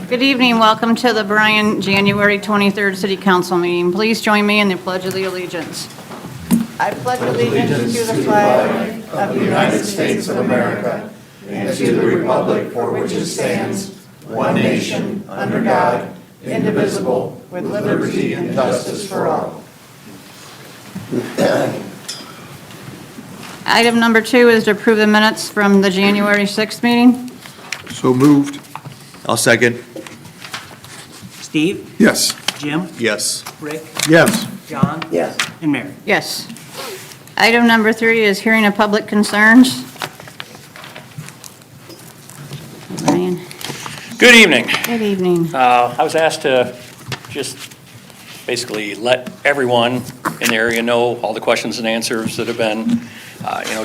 Good evening. Welcome to the Bryan January 23rd City Council meeting. Please join me in the Pledge of the Allegiance. I pledge allegiance to the flag of the United States of America and to the republic for which it stands, one nation, under God, indivisible, with liberty and justice for all. Item number 2 is to approve the minutes from the January 6th meeting. So moved. I'll second. Steve? Yes. Jim? Yes. Rick? Yes. John? Yes. And Mary? Yes. Item number 3 is hearing of public concerns. Bryan. Good evening. Good evening. I was asked to just basically let everyone in the area know all the questions and answers that have been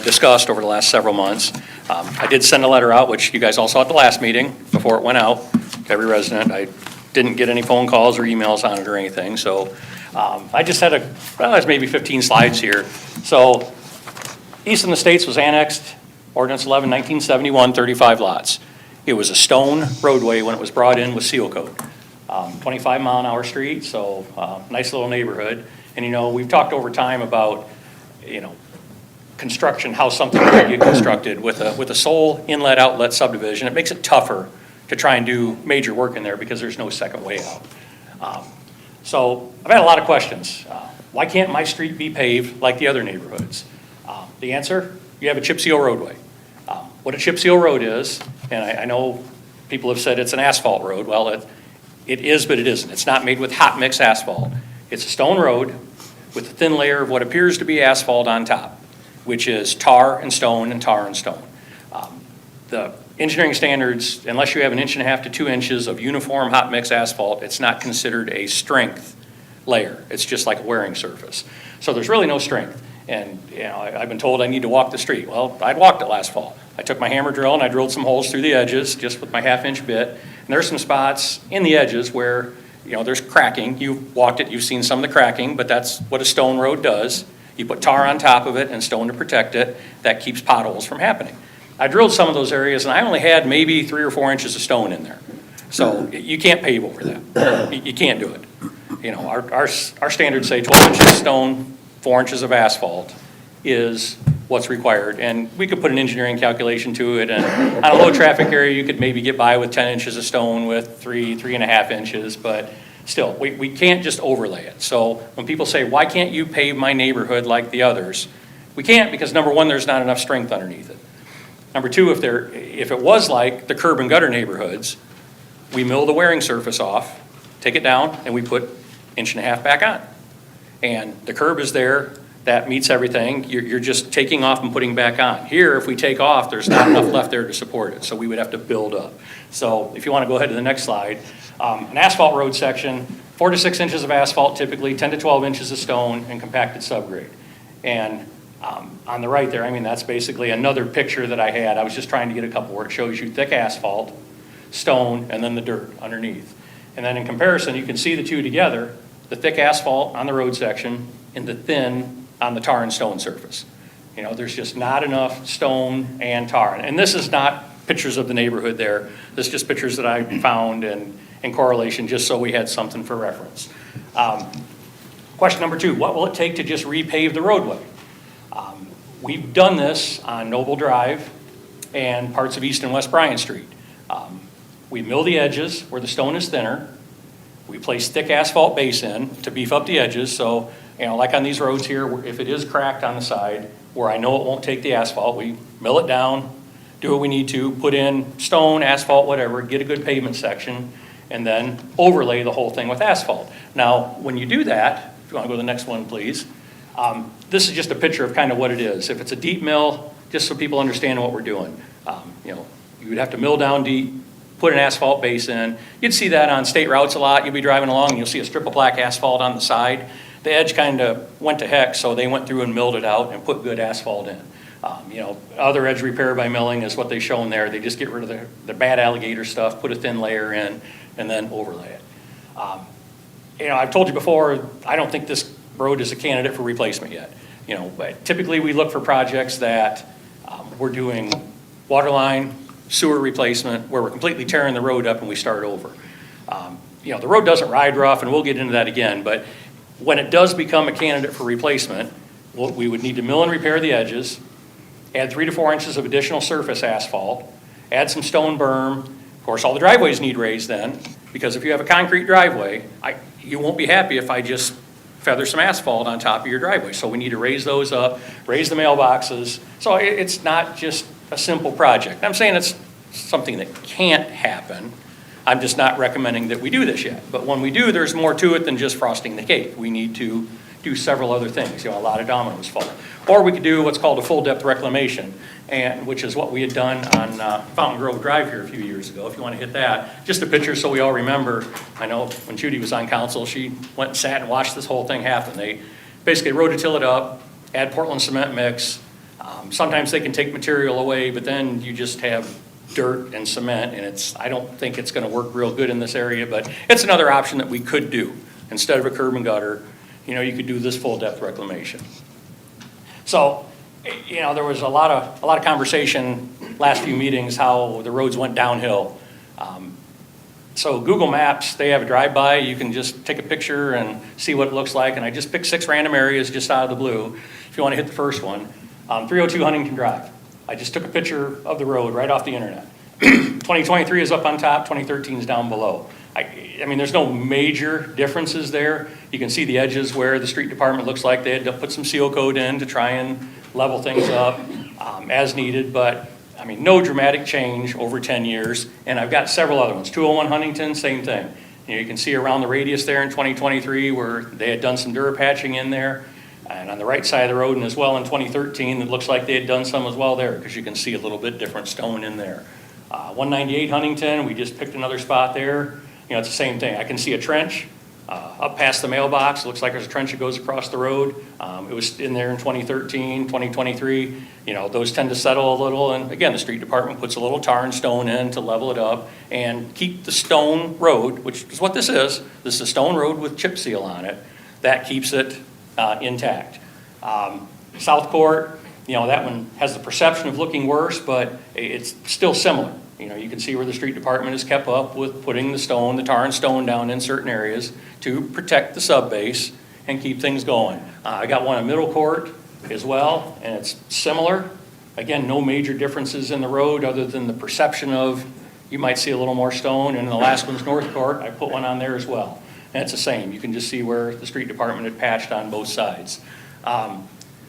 discussed over the last several months. I did send a letter out, which you guys all saw at the last meeting before it went out to every resident. I didn't get any phone calls or emails on it or anything, so I just had there's maybe 15 slides here. So Eastland Estates was annexed, Ordinance 11, 1971, 35 lots. It was a stone roadway when it was brought in with seal coat. 25-mile-an-hour street, so nice little neighborhood. And we've talked over time about construction, how something could get constructed with a sole inlet-outlet subdivision. It makes it tougher to try and do major work in there because there's no second way out. So I've had a lot of questions. Why can't my street be paved like the other neighborhoods? The answer, you have a chip seal roadway. What a chip seal road is, and I know people have said it's an asphalt road. Well, it is, but it isn't. It's not made with hot mix asphalt. It's a stone road with a thin layer of what appears to be asphalt on top, which is tar and stone and tar and stone. The engineering standards, unless you have 1.5 to 2 inches of uniform hot mix asphalt, it's not considered a strength layer. It's just like a wearing surface. So there's really no strength. And I've been told I need to walk the street. Well, I'd walked it last fall. I took my hammer drill and I drilled some holes through the edges just with my 1/2-inch bit. And there's some spots in the edges where there's cracking. You've walked it, you've seen some of the cracking, but that's what a stone road does. You put tar on top of it and stone to protect it. That keeps potholes from happening. I drilled some of those areas and I only had maybe 3 or 4 inches of stone in there. So you can't pave over that. You can't do it. Our standards say 12 inches of stone, 4 inches of asphalt is what's required. And we could put an engineering calculation to it. And on a low traffic area, you could maybe get by with 10 inches of stone with 3.5 inches, but still, we can't just overlay it. So when people say, why can't you pave my neighborhood like the others? We can't because number one, there's not enough strength underneath it. Number two, if it was like the curb and gutter neighborhoods, we mill the wearing surface off, take it down, and we put 1.5 inches back on. And the curb is there, that meets everything. You're just taking off and putting back on. Here, if we take off, there's not enough left there to support it, so we would have to build up. So if you want to go ahead to the next slide, an asphalt road section, 4 to 6 inches of asphalt typically, 10 to 12 inches of stone, and compacted subgrade. And on the right there, that's basically another picture that I had. I was just trying to get a couple where it shows you thick asphalt, stone, and then the dirt underneath. And then in comparison, you can see the two together, the thick asphalt on the road section and the thin on the tar and stone surface. There's just not enough stone and tar. And this is not pictures of the neighborhood there. This is just pictures that I found and in correlation just so we had something for reference. Question number 2, what will it take to just repave the roadway? We've done this on Noble Drive and parts of East and West Bryan Street. We mill the edges where the stone is thinner. We place thick asphalt base in to beef up the edges. So, like on these roads here, if it is cracked on the side where I know it won't take the asphalt, we mill it down, do what we need to, put in stone, asphalt, whatever, get a good pavement section, and then overlay the whole thing with asphalt. Now, when you do that, if you want to go to the next one, please, this is just a picture of kind of what it is. If it's a deep mill, just so people understand what we're doing, you would have to mill down deep, put an asphalt base in. You'd see that on state routes a lot. You'll be driving along and you'll see a strip of black asphalt on the side. The edge kind of went to heck, so they went through and milled it out and put good asphalt in. Other edge repair by milling is what they've shown there. They just get rid of the bad alligator stuff, put a thin layer in, and then overlay it. I've told you before, I don't think this road is a candidate for replacement yet. But typically we look for projects that we're doing water line, sewer replacement, where we're completely tearing the road up and we start over. The road doesn't ride rough, and we'll get into that again, but when it does become a candidate for replacement, we would need to mill and repair the edges, add 3 to 4 inches of additional surface asphalt, add some stone berm. Of course, all the driveways need raised then, because if you have a concrete driveway, you won't be happy if I just feather some asphalt on top of your driveway. So we need to raise those up, raise the mailboxes. So it's not just a simple project. I'm saying it's something that can't happen. I'm just not recommending that we do this yet. But when we do, there's more to it than just frosting the cake. We need to do several other things, a lot of dominoes fall. Or we could do what's called a full depth reclamation, and which is what we had done on Fountain Grove Drive here a few years ago, if you want to hit that. Just a picture so we all remember. I know when Judy was on council, she went and sat and watched this whole thing happen. They basically rototill it up, add Portland cement mix. Sometimes they can take material away, but then you just have dirt and cement, and I don't think it's going to work real good in this area, but it's another option that we could do. Instead of a curb and gutter, you could do this full depth reclamation. So, there was a lot of conversation last few meetings how the roads went downhill. So Google Maps, they have a drive-by. You can just take a picture and see what it looks like. And I just picked 6 random areas just out of the blue. If you want to hit the first one, 302 Huntington Drive. I just took a picture of the road right off the internet. 2023 is up on top, 2013 is down below. I mean, there's no major differences there. You can see the edges where the street department looks like they had to put some seal coat in to try and level things up as needed, but I mean, no dramatic change over 10 years. And I've got several other ones. 201 Huntington, same thing. You can see around the radius there in 2023 where they had done some Durapatching in there. And on the right side of the road and as well in 2013, it looks like they had done some as well there because you can see a little bit different stone in there. 198 Huntington, we just picked another spot there. It's the same thing. I can see a trench up past the mailbox. It looks like there's a trench that goes across the road. It was in there in 2013, 2023. Those tend to settle a little. And again, the street department puts a little tar and stone in to level it up and keep the stone road, which is what this is. This is a stone road with chip seal on it. That keeps it intact. South Court, that one has the perception of looking worse, but it's still similar. You can see where the street department has kept up with putting the tar and stone down in certain areas to protect the subbase and keep things going. I got one in Middle Court as well, and it's similar. Again, no major differences in the road other than the perception of you might see a little more stone. And the last one's North Court. I put one on there as well. And it's the same. You can just see where the street department had patched on both sides.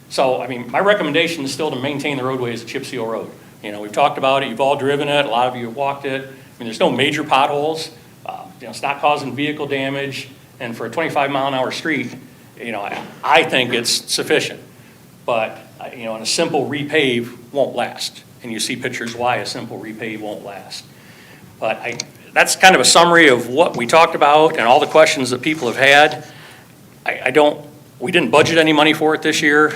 So, I mean, my recommendation is still to maintain the roadway as a chip seal road. We've talked about it. You've all driven it. A lot of you have walked it. I mean, there's no major potholes. It's not causing vehicle damage. And for a 25-mile-an-hour street, I think it's sufficient. But, and a simple repave won't last. And you see pictures why a simple repave won't last. But that's kind of a summary of what we talked about and all the questions that people have had. We didn't budget any money for it this year.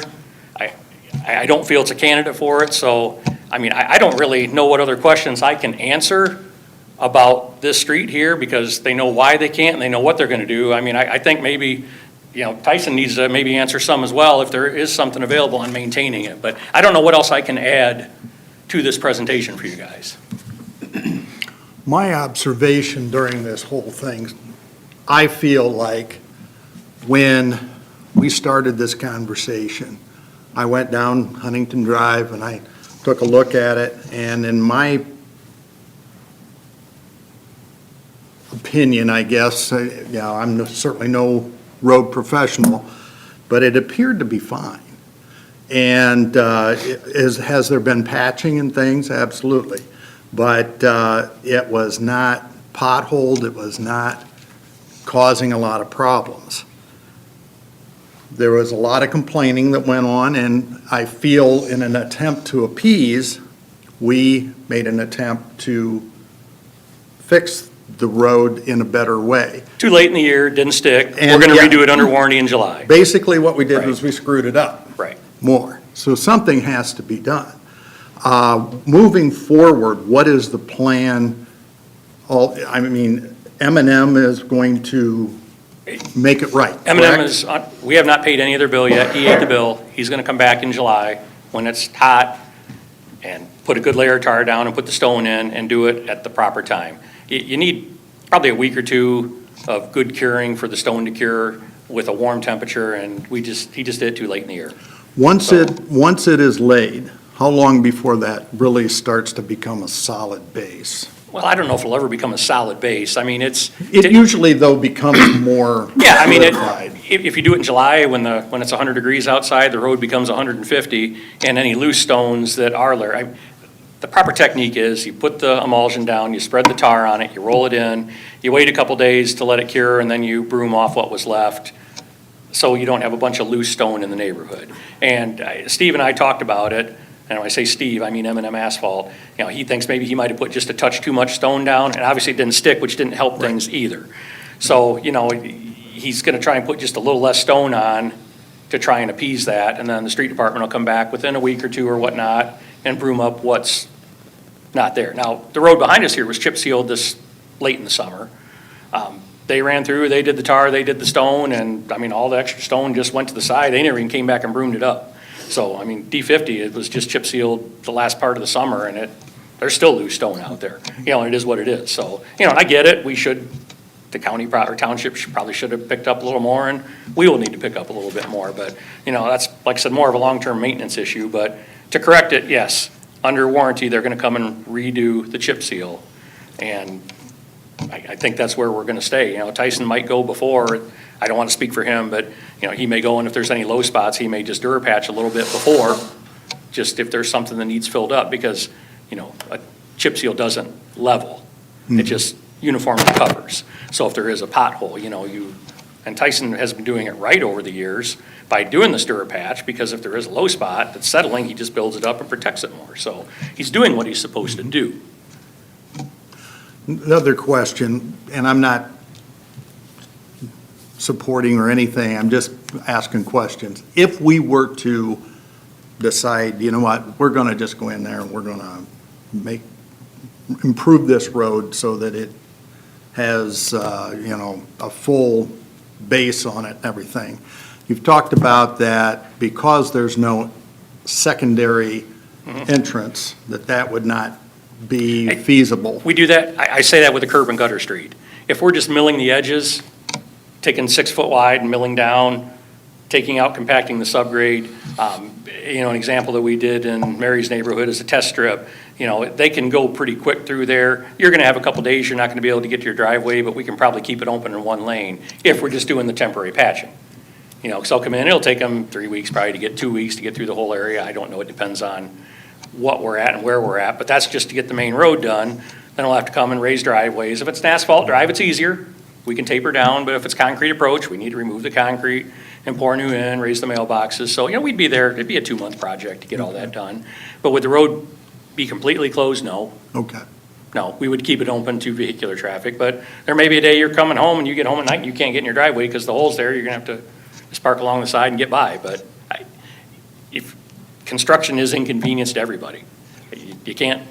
I don't feel it's a candidate for it. So, I mean, I don't really know what other questions I can answer about this street here because they know why they can't and they know what they're going to do. I mean, I think maybe, Tyson needs to maybe answer some as well if there is something available on maintaining it. But I don't know what else I can add to this presentation for you guys. My observation during this whole thing, I feel like when we started this conversation, I went down Huntington Drive and I took a look at it, and in my opinion, I guess, I'm certainly no road professional, but it appeared to be fine. And has there been patching and things? Absolutely. But it was not potholed, it was not causing a lot of problems. There was a lot of complaining that went on, and I feel in an attempt to appease, we made an attempt to fix the road in a better way. Too late in the year, didn't stick. And We're going to redo it under warranty in July. Basically what we did Right. was we screwed it up. Right. More. So something has to be done. Moving forward, what is the plan? M&M is going to make it right, M&M correct? is, we have not paid any of their bill yet. He ate the bill. He's going to come back in July when it's hot and put a good layer of tar down and put the stone in and do it at the proper time. You need probably a week or two of good curing for the stone to cure with a warm temperature, and he just did it too late in the year. Once it is laid, how long before that really starts to become a solid base? Well, I don't know if it'll ever become a solid base. I mean, It usually, though, becomes more yeah, I mean, solidified. if you do it in July, when it's 100 degrees outside, the road becomes 150, and any loose stones that are there, the proper technique is you put the emulsion down, you spread the tar on it, you roll it in, you wait a couple days to let it cure, and then you broom off what was left, so you don't have a bunch of loose stone in the neighborhood. And Steve and I talked about it, and when I say Steve, I mean M&M Asphalt. You know, he thinks maybe he might have put just a touch too much stone down, and obviously it didn't stick, which didn't help things either. So, you know, he's gonna try and put just a little less stone on to try and appease that, and then the street department will come back within a week or two or whatnot and broom up what's not there. Now, the road behind us here was chip sealed this late in the summer. They ran through, they did the tar, they did the stone, and I mean, all the extra stone just went to the side. They never even came back and broomed it up. So, I mean, D50, it was just chip sealed the last part of the summer, and there's still loose stone out there. You know, and it is what it is. So, you know, and I get it. The county or township probably should have picked up a little more, and we will need to pick up a little bit more. But, you know, that's, like I said, more of a long-term maintenance issue. But to correct it, yes, under warranty, they're gonna come and redo the chip seal. And I think that's where we're gonna stay. You know, Tyson might go before. I don't want to speak for him, but, you know, he may go, and if there's any low spots, he may just Durapatch a little bit before, just if there's something that needs filled up, because, you know, a chip seal doesn't level. It just uniformly covers. So if there is a pothole, you know, and Tyson has been doing it right over the years by doing this Durapatch, because if there is a low spot that's settling, he just builds it up and protects it more. So he's doing what he's supposed to do. Another question, and I'm not supporting or anything, I'm just asking questions. If we were to decide, you know what, we're gonna just go in there and we're gonna improve this road so that it has, you know, a full base on it and everything. You've talked about that because there's no secondary entrance, that would not be feasible. We do that, I say that with a curb and gutter street. If we're just milling the edges, taking 6 foot wide and milling down, taking out, compacting the subgrade, you know, an example that we did in Mary's neighborhood is a test strip. You know, they can go pretty quick through there. You're gonna have a couple days, you're not gonna be able to get to your driveway, but we can probably keep it open in one lane if we're just doing the temporary patching. You know, because they'll come in, it'll take them 3 weeks, probably to get 2 weeks to get through the whole area. I don't know, it depends on what we're at and where we're at, but that's just to get the main road done. Then we'll have to come and raise driveways. If it's an asphalt drive, it's easier. We can taper down, but if it's concrete approach, we need to remove the concrete and pour new in, raise the mailboxes. So, you know, we'd be there, it'd be a 2-month project to get all that done. But would the road be completely closed? No. Okay. No, we would keep it open to vehicular traffic, but there may be a day you're coming home and you get home at night and you can't get in your driveway because the hole's there, you're gonna have to just park along the side and get by. But if construction is inconvenience to everybody, you can't,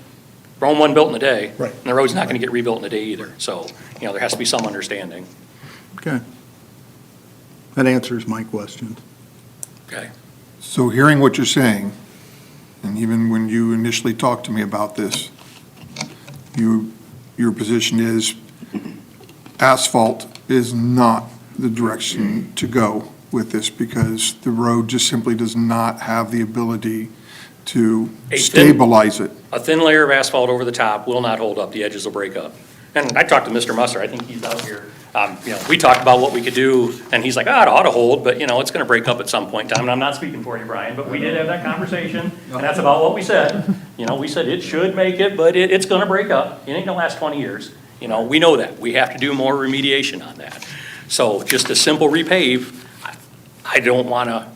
Rome wasn't built in a day. Right. And the road's not gonna get rebuilt in a day either. So, you know, there has to be some understanding. Okay. That answers my question. Okay. So hearing what you're saying, and even when you initially talked to me about this, your position is asphalt is not the direction to go with this because the road just simply does not have the ability to stabilize it. A thin layer of asphalt over the top will not hold up. The edges will break up. And I talked to Mr. Musser, I think he's out here. You know, we talked about what we could do, and he's like, it ought to hold, but, you know, it's gonna break up at some point in time. And I'm not speaking for you, Brian, but we did have that conversation, and that's about what we said. You know, we said it should make it, but it's gonna break up. It ain't gonna last 20 years. You know, we know that. We have to do more remediation on that. So just a simple repave, I don't wanna,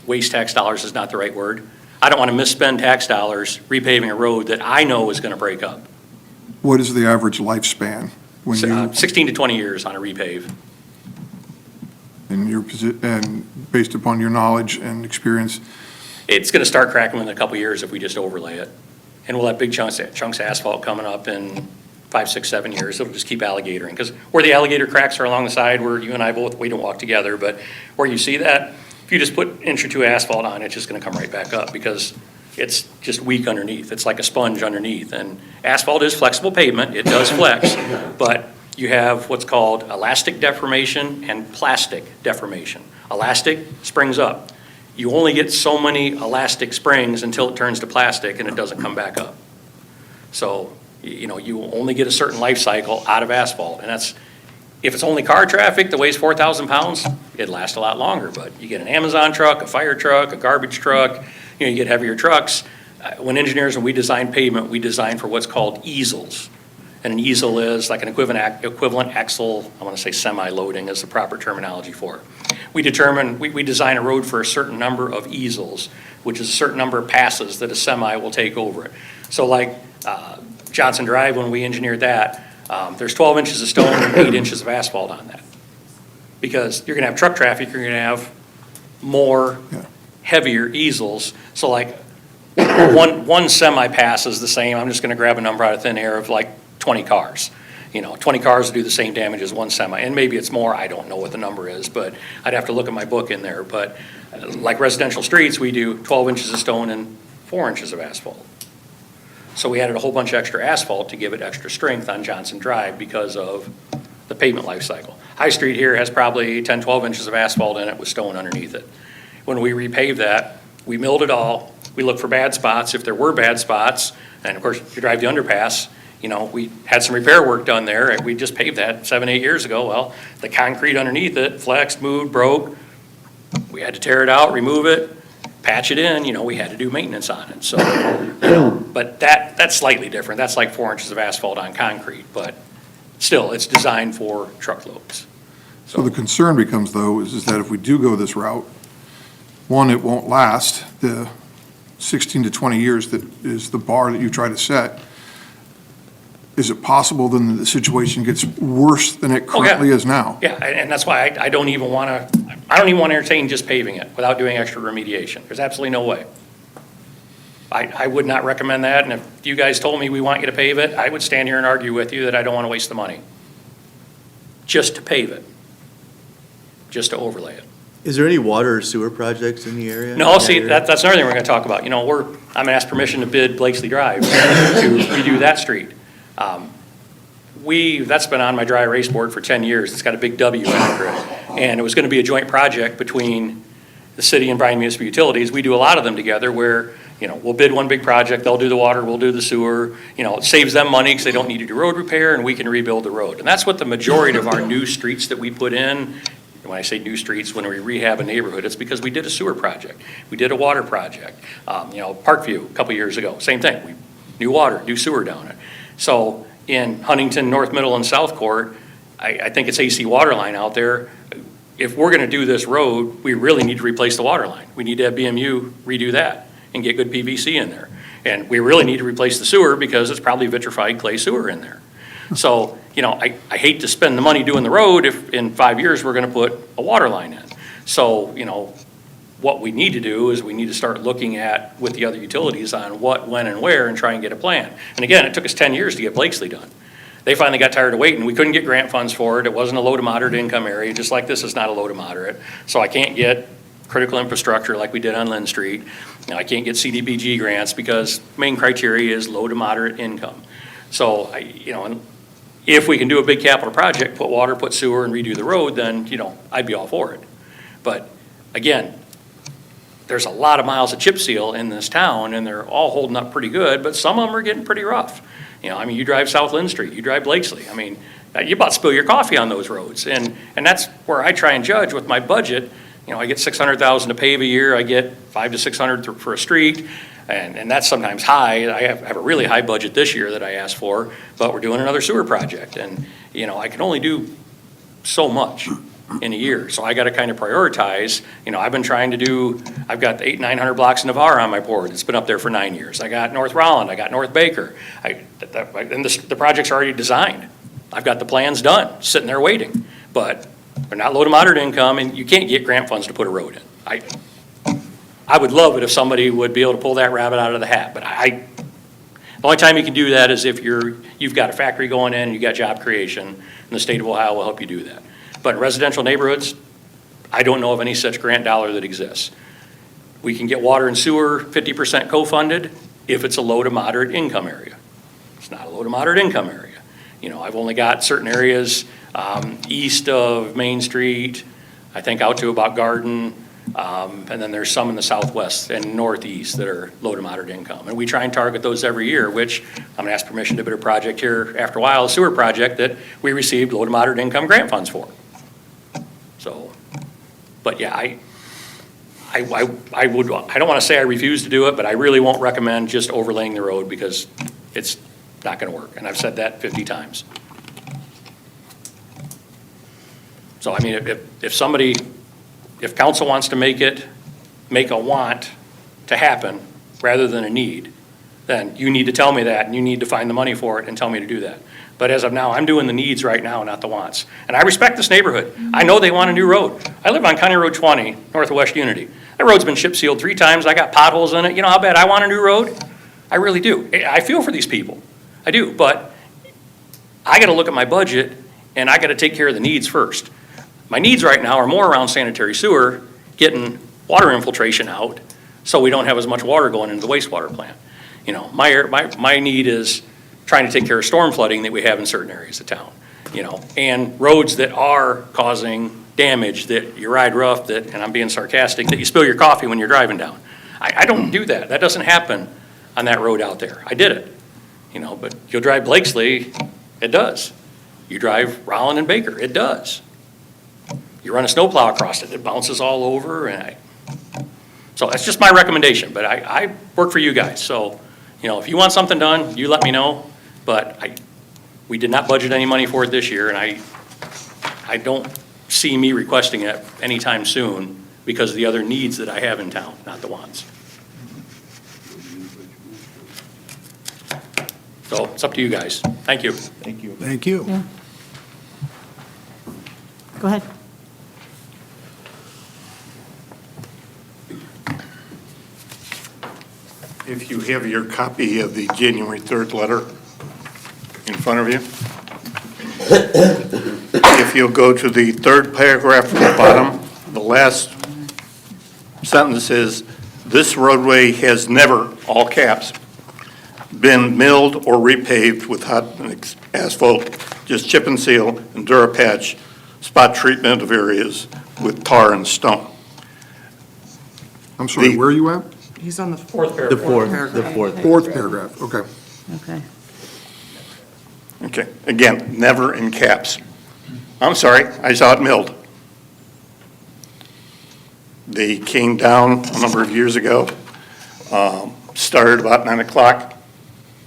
waste tax dollars is not the right word. I don't wanna misspend tax dollars repaving a road that I know is gonna break up. What is the average lifespan when you, 16 to 20 years on a repave. in your and based upon your knowledge and experience? It's gonna start cracking in a couple years if we just overlay it. And we'll have big chunks of asphalt coming up in 5, 6, 7 years. It'll just keep alligatoring. Because where the alligator cracks are along the side where you and I both, we don't walk together, but where you see that, if you just put an inch or two asphalt on, it's just gonna come right back up because it's just weak underneath. It's like a sponge underneath. And asphalt is flexible pavement. It does flex. But You have what's called elastic deformation and plastic deformation. Elastic springs up. You only get so many elastic springs until it turns to plastic and it doesn't come back up. So, you only get a certain life cycle out of asphalt, and that's, if it's only car traffic that weighs 4,000 pounds, it'd last a lot longer, but you get an Amazon truck, a fire truck, a garbage truck, you get heavier trucks. When we design pavement, we design for what's called easels. And an easel is like an equivalent axle, I want to say semi-loading is the proper terminology for it. We design a road for a certain number of easels, which is a certain number of passes that a semi will take over it. So like Johnson Drive, when we engineered that, there's 12 inches of stone and 8 inches of asphalt on that. Because you're going to have truck traffic, you're going to have more heavier easels. So like one semi pass is the same, I'm just going to grab a number out of thin air of like 20 cars. 20 cars will do the same damage as one semi, and maybe it's more, I don't know what the number is, but I'd have to look at my book in there. But like residential streets, we do 12 inches of stone and 4 inches of asphalt. So we added a whole bunch of extra asphalt to give it extra strength on Johnson Drive because of the pavement life cycle. High Street here has probably 10, 12 inches of asphalt in it with stone underneath it. When we repaved that, we milled it all. We looked for bad spots. If there were bad spots, and of course, you drive the underpass, we had some repair work done there, and we just paved that 7, 8 years ago. Well, the concrete underneath it flexed, moved, broke. We had to tear it out, remove it, patch it in, we had to do maintenance on it. So, but that's slightly different. That's like 4 inches of asphalt on concrete, but still, it's designed for truckloads. So the concern becomes, though, is that if we do go this route, one, it won't last. The 16 to 20 years that is the bar that you try to set. Is it possible then that the situation gets worse than it currently is now? Yeah, and that's why I don't even want to entertain just paving it without doing extra remediation. There's absolutely no way. I would not recommend that, and if you guys told me we want you to pave it, I would stand here and argue with you that I don't want to waste the money. Just to pave it. Just to overlay it. Is there any water or sewer projects in the area? No, see, that's another thing we're going to talk about. I'm going to ask permission to bid Blakesley Drive to redo that street. That's been on my dry erase board for 10 years. It's got a big W after it. And it was going to be a joint project between the city and Bryan Municipal Utilities. We do a lot of them together where, we'll bid one big project, they'll do the water, we'll do the sewer. It saves them money because they don't need to do road repair, and we can rebuild the road. And that's what the majority of our new streets that we put in. When I say new streets, when we rehab a neighborhood, it's because we did a sewer project. We did a water project. Parkview a couple years ago, same thing. New water, new sewer down it. So in Huntington, North Middle, and South Court, I think it's AC water line out there. If we're gonna do this road, we really need to replace the water line. We need to have BMU redo that and get good PVC in there. And we really need to replace the sewer because it's probably vitrified clay sewer in there. So, I hate to spend the money doing the road if in 5 years we're gonna put a water line in. So, what we need to do is we need to start looking at with the other utilities on what, when, and where and try and get a plan. And again, it took us 10 years to get Blakesley done. They finally got tired of waiting. We couldn't get grant funds for it. It wasn't a low to moderate income area, just like this is not a low to moderate. So I can't get critical infrastructure like we did on Lynn Street. I can't get CDBG grants because main criteria is low to moderate income. So, if we can do a big capital project, put water, put sewer, and redo the road, then, I'd be all for it. But again, there's a lot of miles of chip seal in this town, and they're all holding up pretty good, but some of them are getting pretty rough. You drive South Lynn Street, you drive Blakesley. You about spill your coffee on those roads, and that's where I try and judge with my budget. I get $600,000 to pave a year, I get $500 to $600 for a street, and that's sometimes high. I have a really high budget this year that I asked for, but we're doing another sewer project, and I can only do so much in a year, so I got to kind of prioritize. I've been trying to do. I've got 800, 900 blocks in Navarre on my board. It's been up there for 9 years. I got North Rolland, I got North Baker, and the project's already designed. I've got the plans done, sitting there waiting, but they're not low to moderate income, and you can't get grant funds to put a road in. I would love it if somebody would be able to pull that rabbit out of the hat, but the only time you can do that is if you've got a factory going in, and you've got job creation, and the state of Ohio will help you do that. But in residential neighborhoods, I don't know of any such grant dollar that exists. We can get water and sewer 50% co-funded if it's a low to moderate income area. It's not a low to moderate income area. I've only got certain areas east of Main Street, I think out to about Garden, and then there's some in the southwest and northeast that are low to moderate income. And we try and target those every year, which I'm gonna ask permission to bid a project here after a while, a sewer project that we received low to moderate income grant funds for. So, but yeah, I don't wanna say I refuse to do it, but I really won't recommend just overlaying the road because it's not gonna work. And I've said that 50 times. So, I mean, if council wants to make a want to happen rather than a need, then you need to tell me that and you need to find the money for it and tell me to do that. But as of now, I'm doing the needs right now, not the wants. And I respect this neighborhood. I know they want a new road. I live on County Road 20, north of West Unity. That road's been chip sealed 3 times. I got potholes in it. You know how bad I want a new road? I really do. I feel for these people. I do, but I gotta look at my budget and I gotta take care of the needs first. My needs right now are more around sanitary sewer, getting water infiltration out, so we don't have as much water going into the wastewater plant. My need is trying to take care of storm flooding that we have in certain areas of town, and roads that are causing damage that you ride rough, and I'm being sarcastic, that you spill your coffee when you're driving down. I don't do that. That doesn't happen on that road out there. I did it, but you'll drive Blakesley, it does. You drive Rollin and Baker, it does. You run a snowplow across it, it bounces all over, so that's just my recommendation, but I work for you guys, so, if you want something done, you let me know, but we did not budget any money for it this year, and I don't see me requesting it anytime soon because of the other needs that I have in town, not the wants. So it's up to you guys. Thank you. Thank you. Thank you. Yeah. Go ahead. If you have your copy of the January 3rd letter in front of you, if you'll go to the 3rd paragraph from the bottom, the last sentence is, "This roadway has never," all caps, "been milled or repaved with hot mix asphalt, just chip and seal and Durapatch spot treatment of areas with tar and stone." I'm sorry, The- where are you at? He's on the Fourth The paragraph. Fourth paragraph, okay. Okay. Okay, again, never in caps. I'm sorry, I saw it milled. They came down a number of years ago, started about 9 o'clock,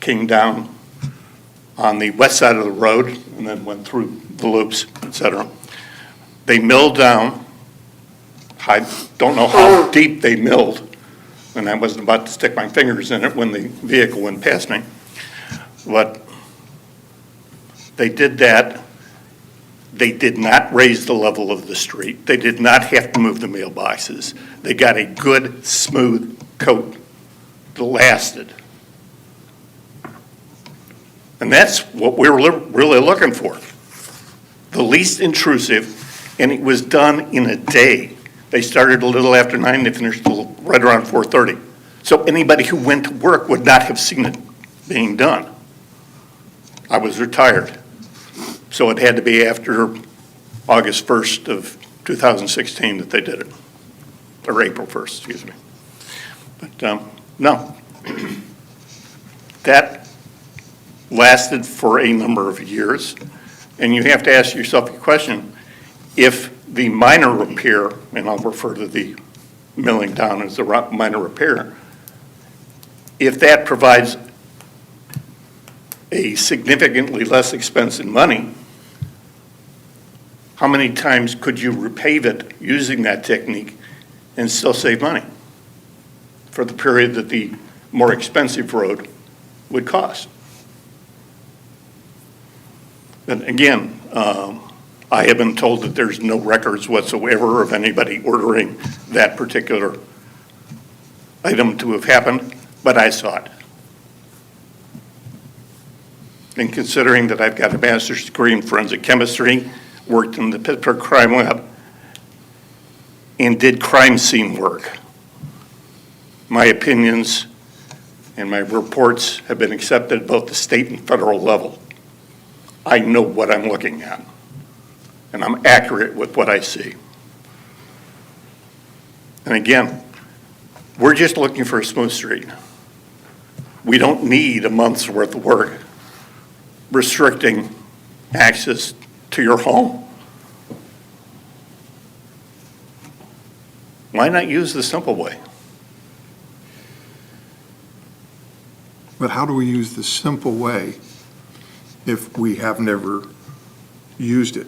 came down on the west side of the road, and then went through the loops, et cetera. They milled down. I don't know how deep they milled, and I wasn't about to stick my fingers in it when the vehicle went past me. But they did that. They did not raise the level of the street. They did not have to move the mailboxes. They got a good, smooth coat that lasted. And that's what we were really looking for. The least intrusive, and it was done in a day. They started a little after 9, they finished right around 4:30. So anybody who went to work would not have seen it being done. I was retired, so it had to be after August 1st of 2016 that they did it, or April 1st, excuse me. But no, that lasted for a number of years, and you have to ask yourself a question. If the minor repair, and I'll refer to the milling down as the minor repair, if that provides a significantly less expense in money, how many times could you repave it using that technique and still save money for the period that the more expensive road would cost? And again, I have been told that there's no records whatsoever of anybody ordering that particular item to have happened, but I saw it. And considering that I've got a master's degree in forensic chemistry, worked in the Pittsburgh Crime Lab, and did crime scene work, my opinions and my reports have been accepted at both the state and federal level. I know what I'm looking at, and I'm accurate with what I see. And again, we're just looking for a smooth street. We don't need a month's worth of work restricting access to your home. Why not use the simple way? But how do we use the simple way if we have never used it?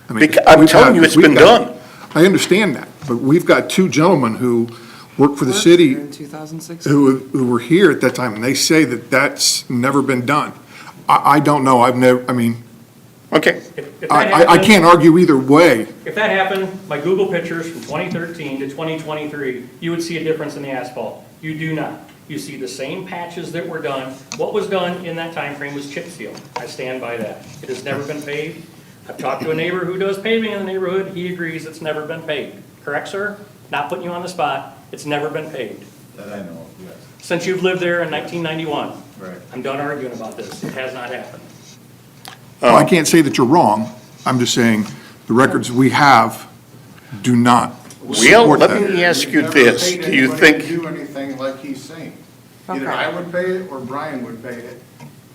I mean, I'm we've telling you, had- it's we've been got- done. I understand that, but we've got two gentlemen who work for the city In 2016. who were here at that time, and they say that that's never been done. I don't know, I've never, I mean, Okay, If that I happened- can't argue either way. If that happened, my Google pictures from 2013 to 2023, you would see a difference in the asphalt. You do not. You see the same patches that were done. What was done in that time frame was chip seal. I stand by that. It has never been paved. I've talked to a neighbor who does paving in the neighborhood. He agrees it's never been paved. Correct, sir? Not putting you on the spot. It's never been paved. That I know of, yes. Since you've lived there in 1991. Right. I'm done arguing about this. It has not happened. Well, I can't say that you're wrong, I'm just saying the records we have do not well, support let that. me ask you Never this. paid Do you anybody to think, do anything like he's saying. Either Okay. I would pay it or Bryan would pay it,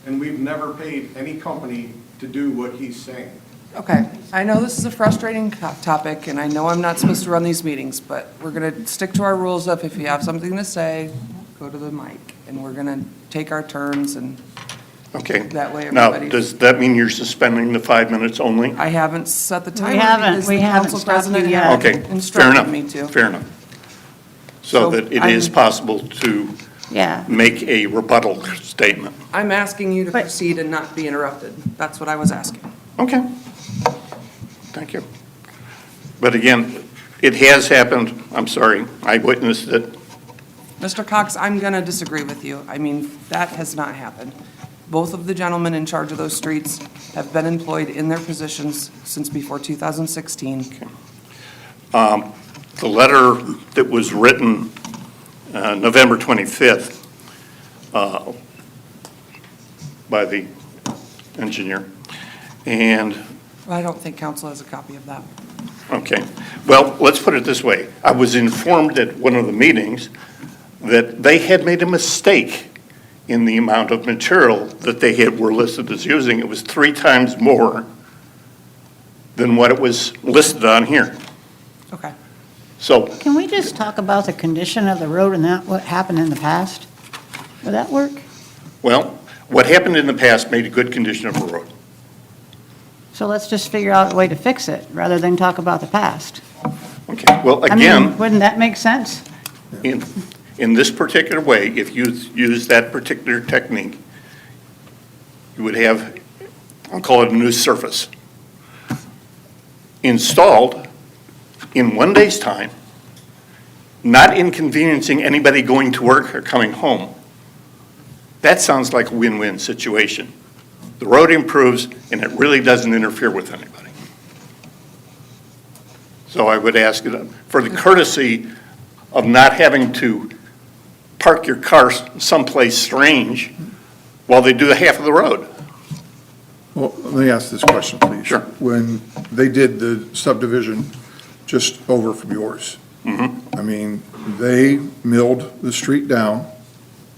and we've never paid any company to do what he's saying. Okay, I know this is a frustrating topic, and I know I'm not supposed to run these meetings, but we're going to stick to our rules of if you have something to say, go to the mic, and we're going to take our turns, and okay. That way Now, everybody- does that mean you're suspending the 5 minutes only? I haven't set the timer haven't- because we the haven't council stopped you president yet. had Okay, fair instructed enough, me to. fair enough. So So that it is I'm- possible to Yeah. make a rebuttal statement. I'm asking you to But- proceed and not be interrupted. That's what I was asking. Okay. Thank you. But again, it has happened. I'm sorry. I witnessed it. Mr. Cox, I'm going to disagree with you. I mean, that has not happened. Both of the gentlemen in charge of those streets have been employed in their positions since before 2016. The letter that was written November 25th by the engineer, and I don't think council has a copy of that. okay. Well, let's put it this way. I was informed at one of the meetings that they had made a mistake in the amount of material that were listed as using. It was 3 times more than what it was listed on here. Okay. So, Can we just talk about the condition of the road and that, what happened in the past? Would that work? well, what happened in the past made a good condition of the road. So let's just figure out a way to fix it, rather than talk about the past. Okay, well, I mean, again, wouldn't that make sense? in this particular way, if you use that particular technique, you would have, I'll call it a new surface, installed in 1 day's time, not inconveniencing anybody going to work or coming home. That sounds like a win-win situation. The road improves, and it really doesn't interfere with anybody. So I would ask for the courtesy of not having to park your car someplace strange while they do the half of the road. Well, let me ask this question, please. Sure. When they did the subdivision just over from yours, I mean, they milled the street down,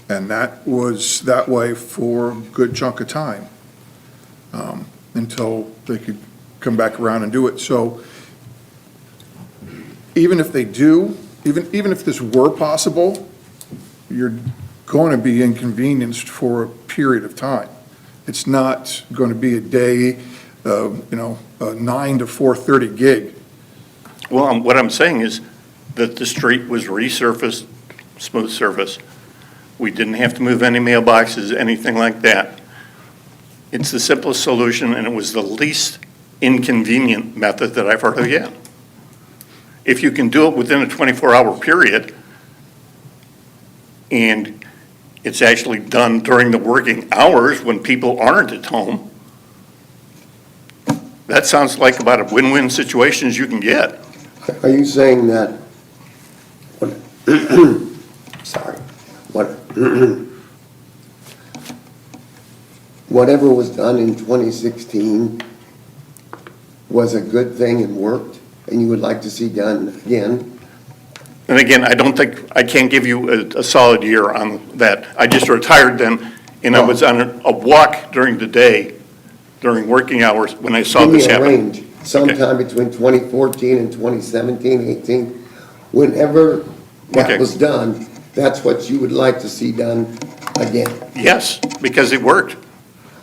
and that was that way for a good chunk of time, until they could come back around and do it. So even if they do, even if this were possible, you're going to be inconvenienced for a period of time. It's not going to be a day, a 9 to 4:30 gig. Well, what I'm saying is that the street was resurfaced, smooth surface. We didn't have to move any mailboxes, anything like that. It's the simplest solution, and it was the least inconvenient method that I've heard of yet. If you can do it within a 24-hour period, and it's actually done during the working hours when people aren't at home, that sounds like about a win-win situation as you can get. Are you saying that, what, sorry, what, whatever was done in 2016 was a good thing and worked, and you would like to see done again? And again, I can't give you a solid year on that. I just retired then, and I was on a walk during the day, during working hours, when I saw this happen. Give me a range, sometime between 2014 and 2017, 18, whenever Okay. that was done, that's what you would like to see done again. Yes, because it worked.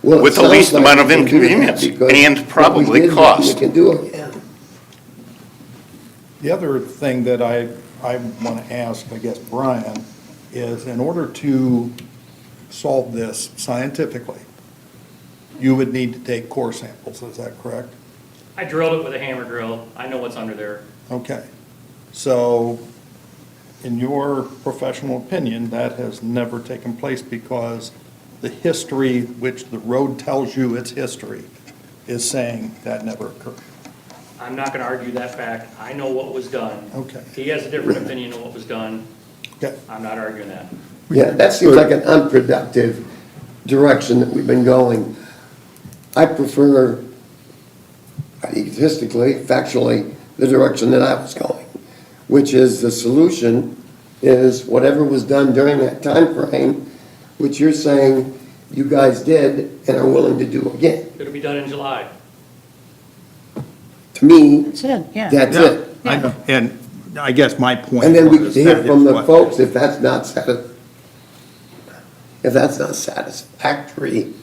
Well, it With the sounds least like amount of we can do that inconvenience because and what we probably did, cost. We can do again. The other thing that I want to ask, I guess, Bryan, is in order to solve this scientifically, you would need to take core samples, is that correct? I drilled it with a hammer drill. I know what's under there. Okay. So, in your professional opinion, that has never taken place because the history, which the road tells you its history, is saying that never occurred. I'm not going to argue that fact. I know what was done. Okay. He has a different opinion of what was done. Okay. I'm not arguing that. Yeah, that seems like an unproductive direction that we've been going. I prefer, statistically, factually, the direction that I was going, which is the solution is whatever was done during that time frame, which you're saying you guys did and are willing to do again. It'll be done in July. To me, That's it, yeah. that's it. And I guess my point And then we was can hear that from is the what- folks if that's not satisfactory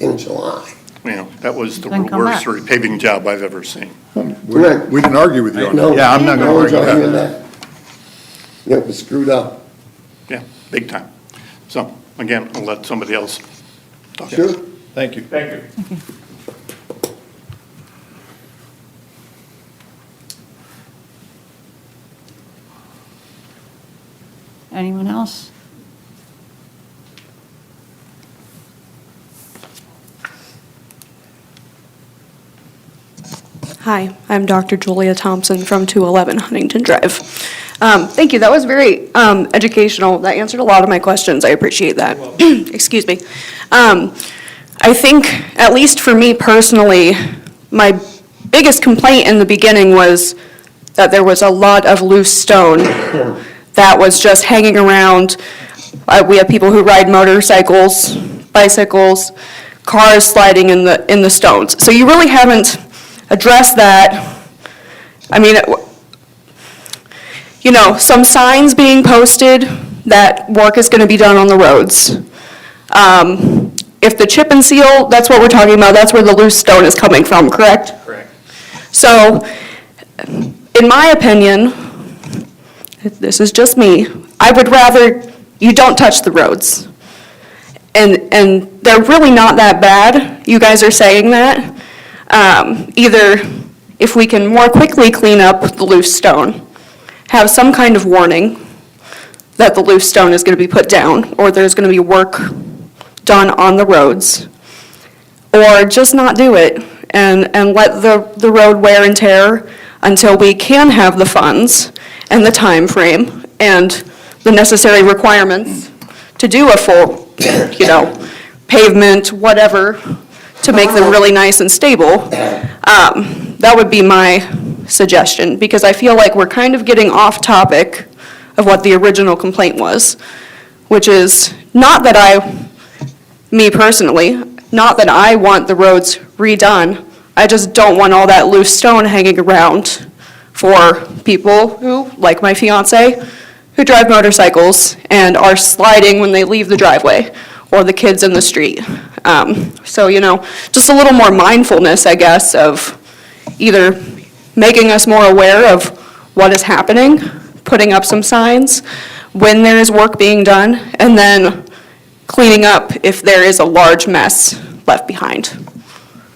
in July. You know, that was the Then come worst back. repaving job I've ever seen. We can argue with you on that. No, Yeah, I'm not gonna no one's argue arguing that. that. It was screwed up. Yeah, big time. So, again, I'll let somebody else talk. Sure. Thank you. Thank you. Anyone else? Hi, I'm Dr. Julia Thompson from 211 Huntington Drive. Thank you, that was very educational. That answered a lot of my questions. I appreciate that. Excuse me. I think, at least for me personally, my biggest complaint in the beginning was that there was a lot of loose stone that was just hanging around. We have people who ride motorcycles, bicycles, cars sliding in the stones. So you really haven't addressed that. I mean, you know, some signs being posted that work is going to be done on the roads. If the chip and seal, that's what we're talking about, that's where the loose stone is coming from, correct? Correct. So, in my opinion, this is just me, I would rather you don't touch the roads. And they're really not that bad, you guys are saying that. Either if we can more quickly clean up the loose stone, have some kind of warning that the loose stone is going to be put down, or there's going to be work done on the roads, or just not do it and let the road wear and tear until we can have the funds and the time frame and the necessary requirements to do a full, you know, pavement, whatever, to make them really nice and stable. That would be my suggestion, because I feel like we're kind of getting off topic of what the original complaint was, which is not that me personally, not that I want the roads redone, I just don't want all that loose stone hanging around for people who, like my fiance, who drive motorcycles and are sliding when they leave the driveway, or the kids in the street. So, you know, just a little more mindfulness, I guess, of either making us more aware of what is happening, putting up some signs when there is work being done, and then cleaning up if there is a large mess left behind.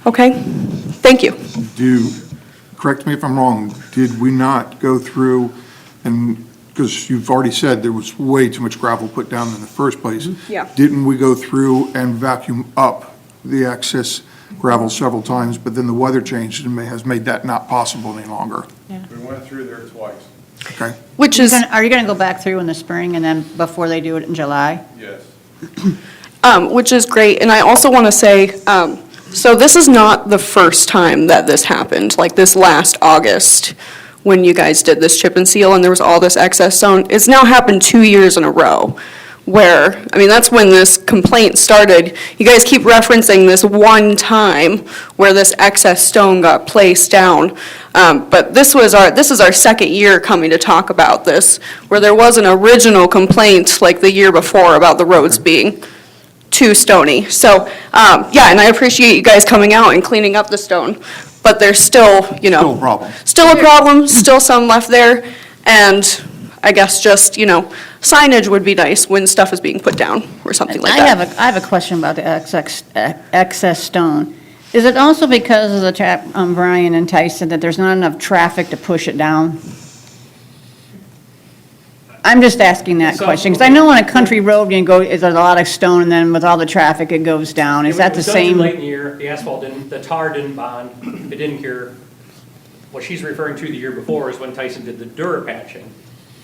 Okay? Thank you. Correct me if I'm wrong, did we not go through, and, because you've already said there was way too much gravel put down in the first place. Yeah. Didn't we go through and vacuum up the excess gravel several times, but then the weather changed and has made that not possible any longer? We went through there twice. Okay? Which is, Are you going to go back through in the spring and then before they do it in July? Yes. which is great. And I also want to say, so this is not the first time that this happened, like this last August, when you guys did this chip and seal and there was all this excess stone. It's now happened 2 years in a row where, I mean, that's when this complaint started. You guys keep referencing this one time where this excess stone got placed down. But this is our second year coming to talk about this, where there was an original complaint like the year before about the roads being too stony. So, yeah, and I appreciate you guys coming out and cleaning up the stone, but there's still, you know. Still a problem. Still a problem, still some left there, and I guess just, signage would be nice when stuff is being put down or something like that. I have a question about the excess stone. Is it also because of the chap, Bryan and Tyson, that there's not enough traffic to push it down? I'm just asking that question, because I know on a country road, you go, there's a lot of stone, and then with all the traffic, it goes down. Is that the It was done too same? late in the year, the asphalt didn't, the tar didn't bond, it didn't cure. What she's referring to the year before is when Tyson did the Dura patching.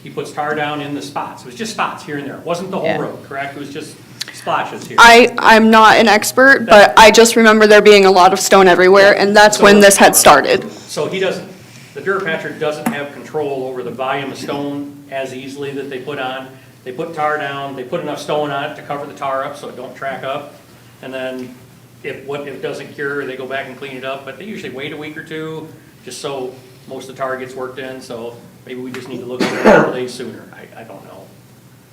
He puts tar down in the spots. It was just spots here and there. It wasn't the Yeah. whole road, correct? It was just splashes here. I'm not an expert, but I just remember there being a lot of stone everywhere, and that's when this had started. So he doesn't, the Durapatcher doesn't have control over the volume of stone as easily that they put on. They put tar down, they put enough stone on it to cover the tar up so it don't track up. And then if it doesn't cure, they go back and clean it up. But they usually wait a week or two, just so most of the tar gets worked in. So maybe we just need to look at it a couple days sooner. I don't know.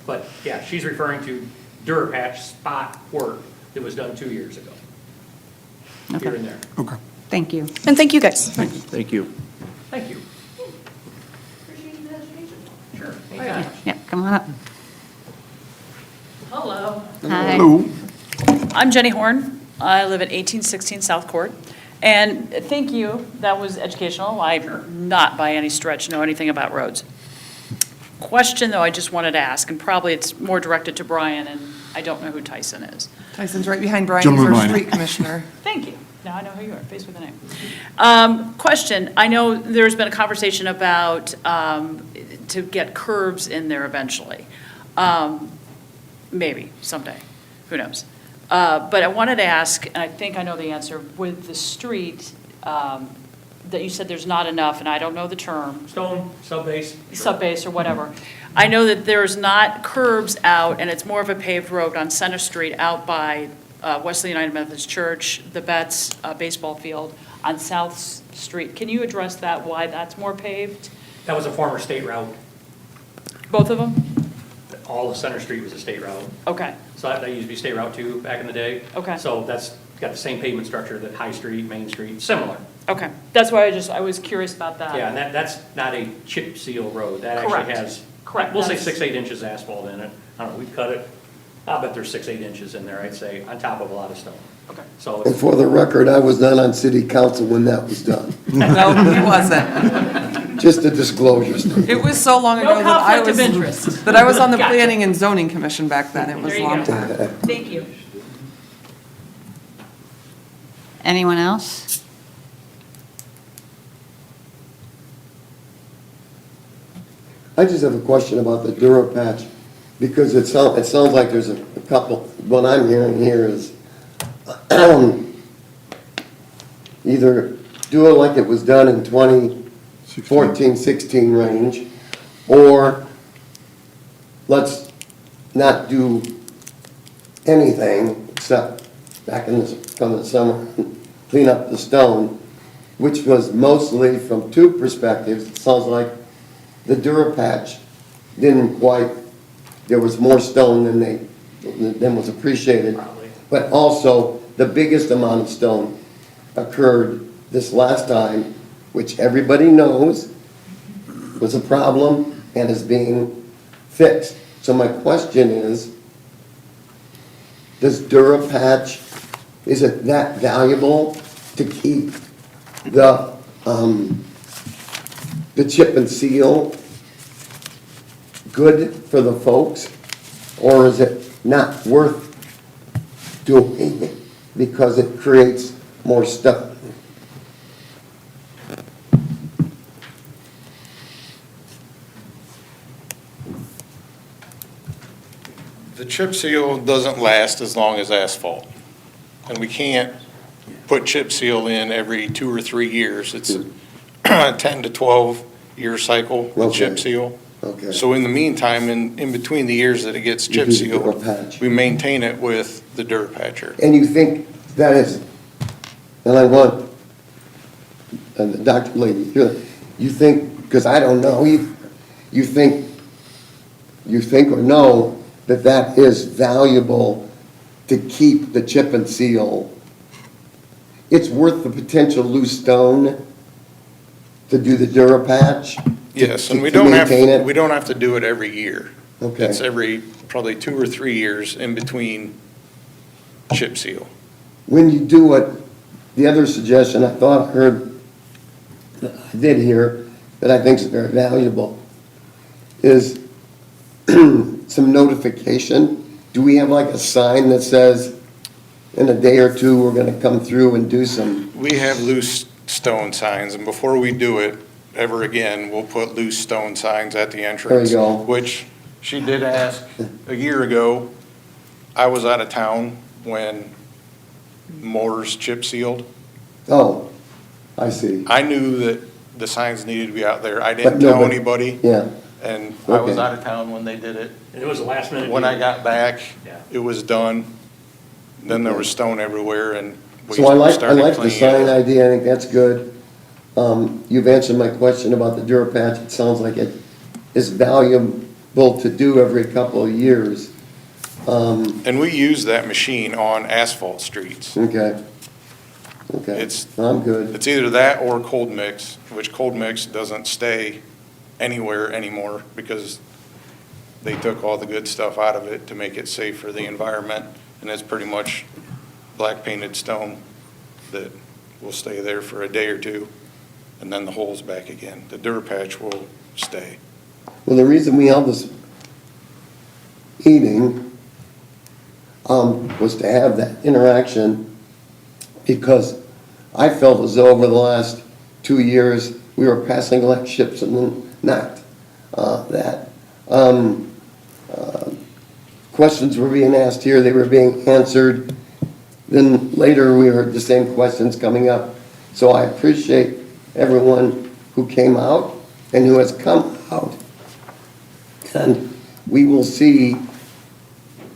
But yeah, she's referring to Durapatch spot work that was done 2 years ago. Here and there. Okay. Thank you. And thank you guys. Thank you. Thank you. Sure. anytime. Yep, come on up. Hello, Hi. Hello. I'm Jenny Horn. I live at 1816 South Court. And thank you, that was educational. I not by any stretch know anything about roads. Question, though, I just wanted to ask, and probably it's more directed to Bryan, and I don't know who Tyson is. Tyson's right behind Bryan, he's Gentleman our behind. street commissioner. Thank you. Now I know who you are, face with a name. Question, I know there's been a conversation about to get curbs in there eventually. Maybe someday, who knows? But I wanted to ask, and I think I know the answer, with the street, that you said there's not enough, and I don't know the term, Stone, subbase. subbase or whatever. I know that there's not curbs out, and it's more of a paved road on Center Street out by Wesley United Methodist Church, the Betts baseball field on South Street. Can you address that, why that's more paved? That was a former state route. Both of them? All of Center Street was a state route. Okay, So that used to be State Route 2 back in the day. Okay. So that's got the same pavement structure that High Street, Main Street, similar. okay. That's why I was curious about that. Yeah, and that's not a chip seal road. That actually Correct. has, Correct, we'll say that's- 6, 8 inches asphalt in it. I don't know, we've cut it. I'll bet there's 6, 8 inches in there, I'd say, on top of a lot of stone. Okay. So And for the record, I was not on city council when that was done. No, he wasn't. Just a disclosure statement. It was so long No ago that I conflict was, of interest. that I was on the Gotcha. Planning and Zoning Commission back then. It was There a you long go. time. Thank you. Anyone else? I just have a question about the Dura patch, because it sounds like there's a couple, what I'm hearing here is either do it like it was done in 2014, 16 range, or let's not do anything except back in come the summer, clean up the stone, which was mostly from two perspectives. It sounds like the Dura patch didn't quite, there was more stone than was appreciated. Probably. But also, the biggest amount of stone occurred this last time, which everybody knows was a problem and is being fixed. So my question is, does Dura patch, is it that valuable to keep the chip and seal good for the folks? Or is it not worth doing because it creates more stuff? The chip seal doesn't last as long as asphalt. And we can't put chip seal in every 2 or 3 years. It's a 10 to 12 year cycle with chip Okay. seal. Okay. So in the meantime, in between the years that it gets You chip do the sealed, Durapatch. we maintain it with the Durapatcher. And you think that is, and I want, Dr. Lady, you think, because I don't know, you think or know that that is valuable to keep the chip and seal? It's worth the potential loose stone to do the Durapatch? Yes, and to we don't maintain it? have to do it every year. Okay. It's every probably 2 or 3 years in between chip seal. When you do it, the other suggestion I thought I heard, I did hear, that I think is very valuable, is some notification. Do we have like a sign that says, in a day or two, we're gonna come through and do some? We have loose stone signs, and before we do it ever again, we'll put loose stone signs at the entrance. go. Which she did ask a year ago. I was out of town when Moore's chip sealed. Oh, I see. I knew that the signs needed to be out there. I But didn't no, tell but- anybody, Yeah, and I was Okay. out of town when they did it. And it was a last minute. When I deal. got back, Yeah. it was done. Then there was stone everywhere, and we so I like started the cleaning it sign up. idea, I think that's good. You've answered my question about the Durapatch, it sounds like it is valuable to do every couple of years. And we use that machine on asphalt streets. Okay. Okay, It's- I'm good. It's either that or cold mix, which cold mix doesn't stay anywhere anymore because they took all the good stuff out of it to make it safe for the environment. And it's pretty much black painted stone that will stay there for a day or two, and then the hole's back again. The Durapatch will stay. Well, the reason we held this meeting was to have that interaction, because I felt as though over the last 2 years, we were passing like ships in the night. Questions were being asked here, they were being answered. Then later, we heard the same questions coming up. So I appreciate everyone who came out and who has come out. And we will see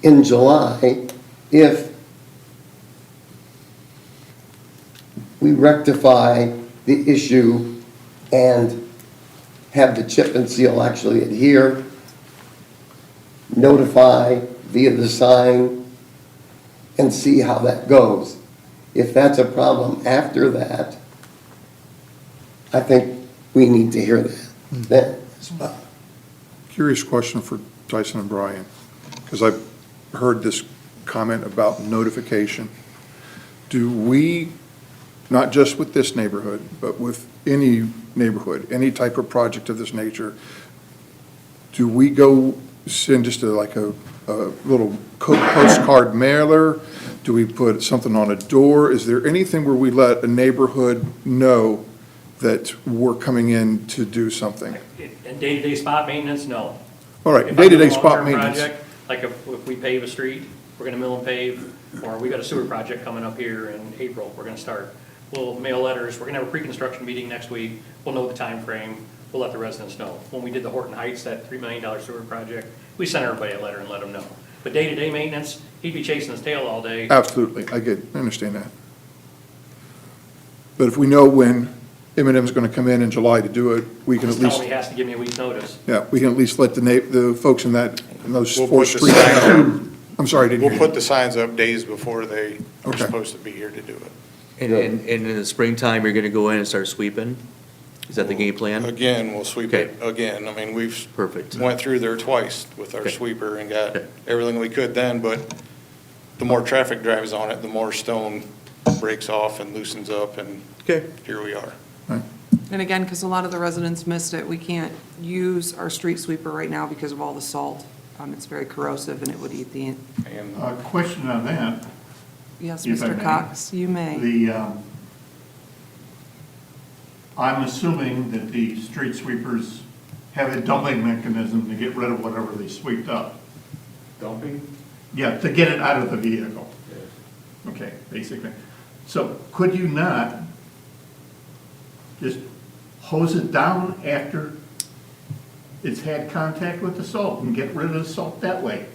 in July if we rectify the issue and have the chip and seal actually adhere, notify via the sign, and see how that goes. If that's a problem after that, I think we need to hear that then as well. Curious question for Tyson and Bryan, because I've heard this comment about notification. Do we, not just with this neighborhood, but with any neighborhood, any type of project of this nature, do we go send just like a little postcard mailer? Do we put something on a door? Is there anything where we let a neighborhood know that we're coming in to do something? And day-to-day spot maintenance, no. All right, If I'm day-to-day doing a spot long-term maintenance. project, like if we pave a street, we're gonna mill and pave, or we got a sewer project coming up here in April, we're gonna start. We'll mail letters, we're gonna have a pre-construction meeting next week, we'll know the time frame. We'll let the residents know. When we did the Horton Heights, that $3 million sewer project, we sent everybody a letter and let them know. But day-to-day maintenance, he'd be chasing his tail all day. Absolutely, I understand that. But if we know when M&M's going to come in July to do it, we can at Just tell least, him he has to give me a week's notice. yeah, we can at least let the folks in those We'll four put the streets signs know. I'm sorry, I didn't We'll hear put you. the signs up days before they are Okay. supposed to be here to do it. And in the springtime, you're gonna go in and start sweeping? Is that the game plan? Again, we'll sweep it Okay. again. I mean, we've Perfect. went through there twice with our Okay. sweeper and got Okay. everything we could then, but the more traffic drives on it, the more stone breaks off and loosens up, and Okay. here we are. And again, because a lot of the residents missed it, we can't use our street sweeper right now because of all the salt. It's very corrosive and it would eat the, And Question on that, yes, If I Mr. may. Cox, you may. I'm assuming that the street sweepers have a dumping mechanism to get rid of whatever they sweeped up. dumping? Yeah, to get it out of the vehicle. Okay, basically. So could you not just hose it down after it's had contact with the salt and get rid of the salt that way?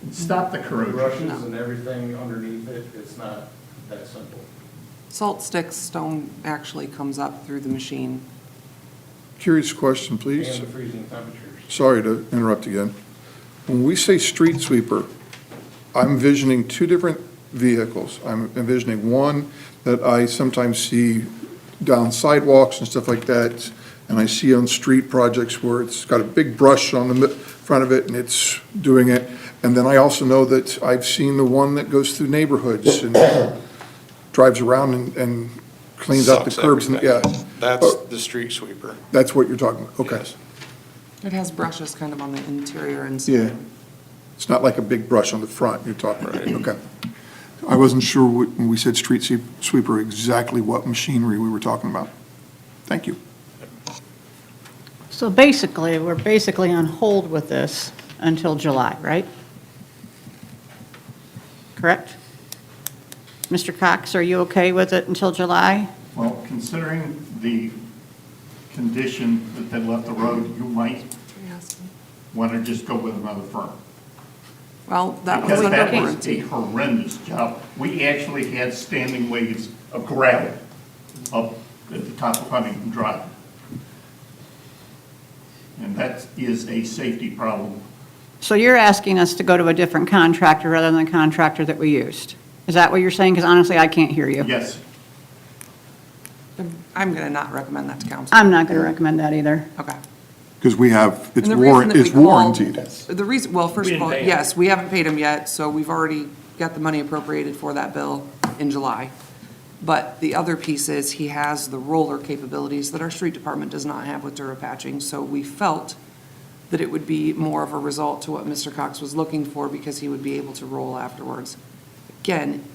And stop the corrosion? Brushes and everything underneath it, it's not that simple. Salt sticks, stone actually comes up through the machine. Curious question, please. And the freezing temperatures. Sorry to interrupt again. When we say street sweeper, I'm envisioning two different vehicles. I'm envisioning one that I sometimes see down sidewalks and stuff like that, and I see on street projects where it's got a big brush on the front of it and it's doing it. And then I also know that I've seen the one that goes through neighborhoods and drives around and cleans up the Sucks curbs. And everything. yeah, That's the street sweeper. that's what you're talking about. Okay. Yes. It has brushes kind of on the interior and. Yeah. It's not like a big brush on the front you're talking about. Okay. I wasn't sure when we said street sweeper, exactly what machinery we were talking about. Thank you. So basically, we're basically on hold with this until July, right? Correct? Mr. Cox, are you okay with it until July? Well, considering the condition that they left the road, you might want to just go with another firm. Well, that was Because under that was a warranty. horrendous job. We actually had standing waves of gravel up at the top of Huntington Drive. And that is a safety problem. So you're asking us to go to a different contractor rather than the contractor that we used? Is that what you're saying? Because honestly, I can't hear you. Yes, I'm going to not recommend that to council. I'm not going to recommend that either. Okay. Because we have, it's And the reason that we it's called- warranted. The reason, well, first We of all, didn't pay 'em. yes, we haven't paid them yet, so we've already got the money appropriated for that bill in July. But the other piece is he has the roller capabilities that our street department does not have with Durapatching, so we felt that it would be more of a result to what Mr. Cox was looking for because he would be able to roll afterwards. Again,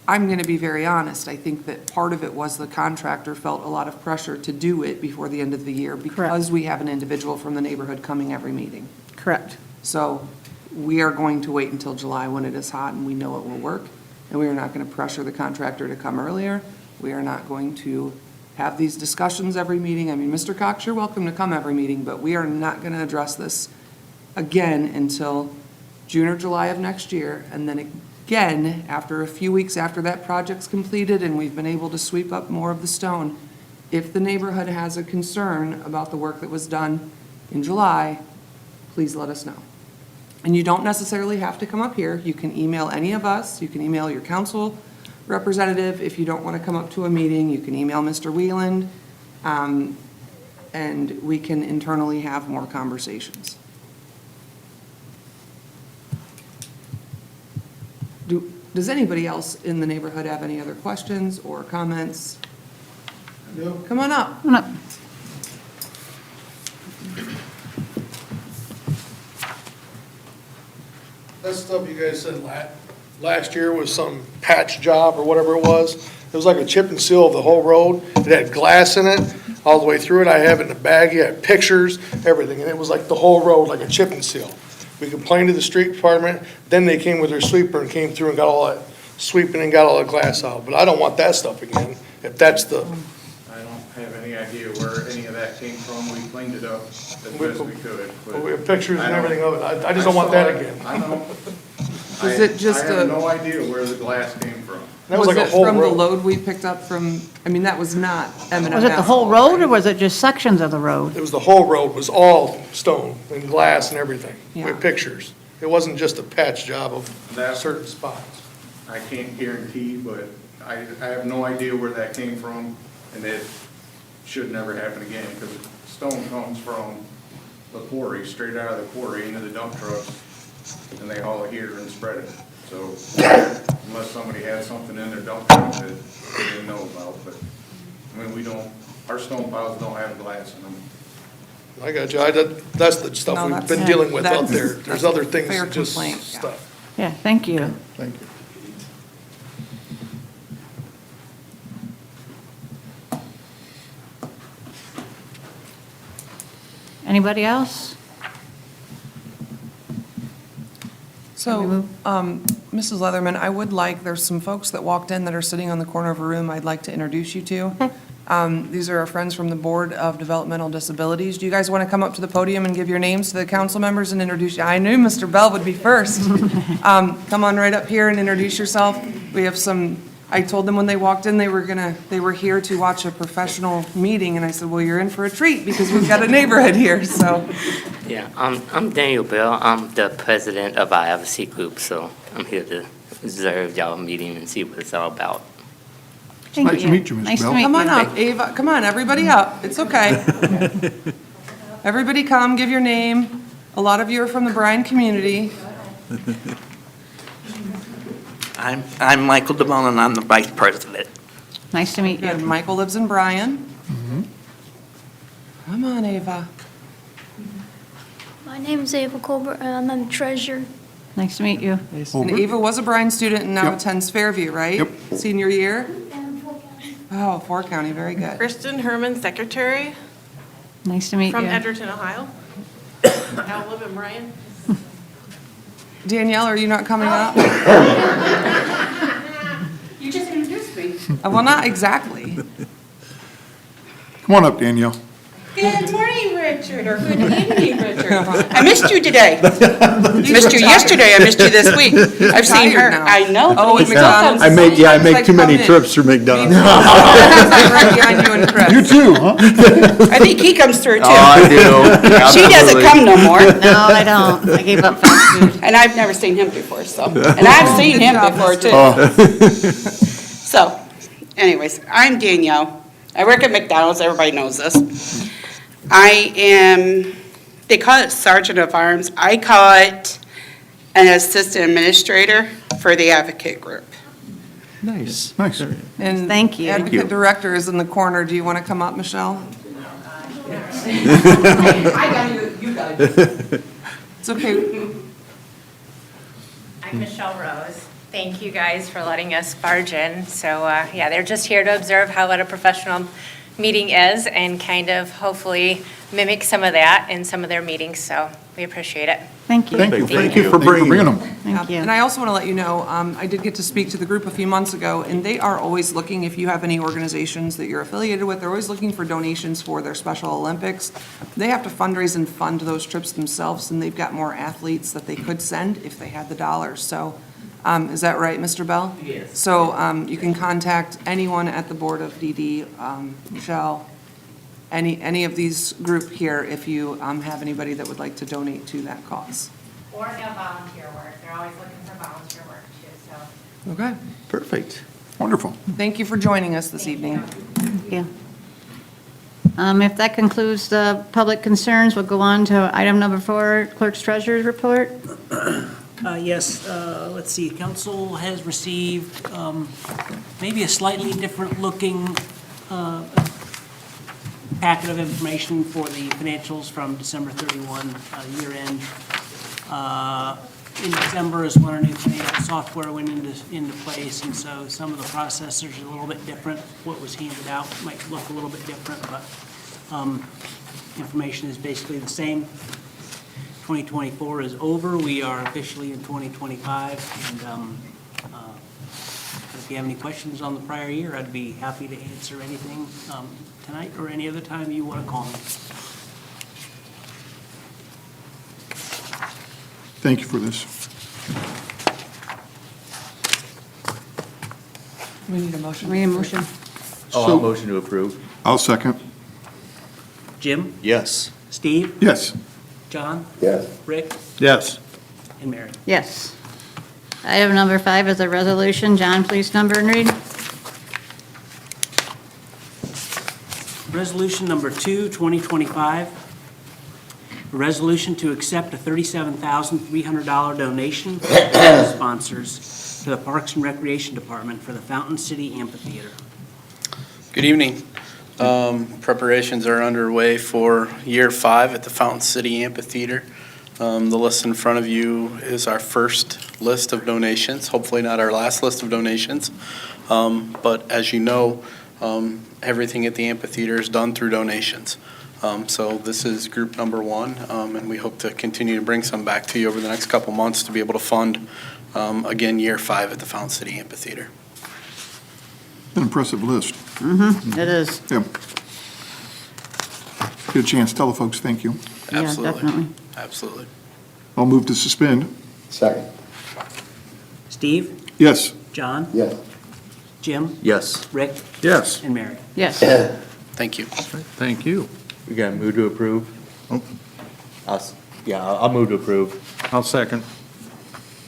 I'm going to be very honest. I think that part of it was the contractor felt a lot of pressure to do it before the end of the year because we have an individual from the neighborhood coming every meeting. Correct. So we are going to wait until July when it is hot and we know it will work. And we are not going to pressure the contractor to come earlier. We are not going to have these discussions every meeting. I mean, Mr. Cox, you're welcome to come every meeting, but we are not going to address this again until June or July of next year. And then again, after a few weeks after that project's completed and we've been able to sweep up more of the stone, if the neighborhood has a concern about the work that was done in July, please let us know. And you don't necessarily have to come up here. You can email any of us. You can email your council representative. If you don't want to come up to a meeting, you can email Mr. Wieland, and we can internally have more conversations. Does anybody else in the neighborhood have any other questions or comments? No. Come on up. Come on up. That stuff you guys said last year was some patch job or whatever it was. It was like a chip and seal of the whole road. It had glass in it all the way through it. I have it in the bag. You had pictures, everything. And it was like the whole road, like a chip and seal. We complained to the street department. Then they came with their sweeper and came through and got all that sweeping and got all the glass out. But I don't want that stuff again, if that's the, I don't have any idea where any of that came from. We cleaned it up as best we could. but we have pictures I and don't- everything of it. I just don't want that again. I know. Is it just I a- have no idea where the glass came from. That was like a it whole from the road. load we picked up from, I mean, that was not M&M Was it the whole asphalt, road, or right? was it just sections of the road? It was the whole road, was all stone and glass and everything. We Yeah. have pictures. It wasn't just a patch job of That- certain spots. I can't guarantee, but I have no idea where that came from, and it should never happen again, because stone comes from the quarry, straight out of the quarry into the dump trucks, and they haul it here and spread it. So unless somebody had something in their dump truck that they didn't know about, but, I mean, we don't, our stone piles don't have glass in them. I got you. That's the No, stuff we've that's- been dealing with out that's- there. that's There's other a things, fair just complaint, yeah. stuff. Yeah, thank you. Thank you. Anybody else? So So, Mrs. Leatherman, I would like, there's some folks that walked in that are sitting on the corner of a room I'd like to introduce you to. These are our friends from the Board of Developmental Disabilities. Do you guys want to come up to the podium and give your names to the council members and introduce you? I knew Mr. Bell would be first. Come on right up here and introduce yourself. We have some, I told them when they walked in, they were here to watch a professional meeting, and I said, well, you're in for a treat because we've got a neighborhood here, so. Yeah, I'm Daniel Bell. I'm the president of our advocacy group, so I'm here to observe y'all meeting and see what it's all about. Thank Nice to meet you, Ms. Nice to Bell. meet Come you. on up, Ava, come on, everybody up, it's okay. Everybody come, give your name. A lot of you are from the Bryan community. I'm Michael DeMoll, and I'm the vice president. Nice to meet you. Good, Michael lives in Bryan. Come on, Ava. My name is Ava Colbert, and I'm the treasurer. Nice to meet you. And Ava was a Bryan student and now Yep. attends Fairview, right? Yep. Senior year? And Full County. Oh, Fort County, very good. Kristen Herman, secretary Nice to meet from you. Edgerton, Ohio. Now live in Bryan. Danielle, are you not coming up? You just introduced me. Well, not exactly. Come on up, Danielle. Good morning, Richard, or good evening, Richard. I missed you today. Missed you yesterday, I missed you this week. I've seen her, tired now. I know. Oh, but and he still McDonald's. comes. I make Like, too many come in. trips through McDonald's. Right behind you and Chris. You too, huh? I think he comes through too. I do. She doesn't come no more, No, I don't. I gave up fast food. and I've never seen him before, so. And I've seen him Good job, before Mr. too. So, anyways, I'm Danielle. I work at McDonald's, everybody knows this. I am, they call it Sergeant of Arms. I call it an assistant administrator for the advocate group. Nice. Nice. And Thank you. Advocate Director is in the corner. Do you want to come up, Michelle? I got you, you got it. It's okay. I'm Michelle Rose. Thank you guys for letting us barge in. So, yeah, they're just here to observe how what a professional meeting is and kind of hopefully mimic some of that in some of their meetings. So we appreciate it. Thank you. Thank you. Thank you for bringing them. Thank you. And I also want to let you know, I did get to speak to the group a few months ago, and they are always looking, if you have any organizations that you're affiliated with, they're always looking for donations for their Special Olympics. They have to fundraise and fund those trips themselves, and they've got more athletes that they could send if they had the dollars. So, is that right, Mr. Bell? Yes. So you can contact anyone at the Board of DD, Michelle, any of these group here if you have anybody that would like to donate to that cause. Or no volunteer work. They're always looking for volunteer work too, so. Okay. Perfect. Wonderful. Thank you for joining us this evening. Thank you. If that concludes the public concerns, we'll go on to item number 4, Clerk's Treasurer's Report. Yes, let's see, council has received maybe a slightly different looking packet of information for the financials from December 31 year end. In December is when our new financial software went into place, and so some of the processors are a little bit different. What was handed out might look a little bit different, but information is basically the same. 2024 is over. We are officially in 2025, and if you have any questions on the prior year, I'd be happy to answer anything tonight or any other time you want to call me. Thank you for this. We need a motion. We need a motion. Oh, I'll motion to approve. I'll second. Jim? Yes. Steve? Yes. John? Yes. Rick? Yes. And Mary? Yes. Item number 5 is a resolution. John, please number and read. Resolution number 2, 2025. A resolution to accept a $37,300 donation from sponsors to the Parks and Recreation Department for the Fountain City Amphitheater. Good evening. Preparations are underway for year 5 at the Fountain City Amphitheater. The list in front of you is our first list of donations, hopefully not our last list of donations. But as you know, everything at the amphitheater is done through donations. So this is group number one, and we hope to continue to bring some back to you over the next couple months to be able to fund, again, year 5 at the Fountain City Amphitheater. An impressive list. It is. Yeah. Get a chance, tell the folks thank you. Yeah, Absolutely. definitely. Absolutely. I'll move to suspend. Second. Steve, Yes. John, Yes. Jim, Yes. Rick, Yes. and Mary. Yes. Thank you. Thank you. We got to move to approve? Oh. I'll move to approve. I'll second.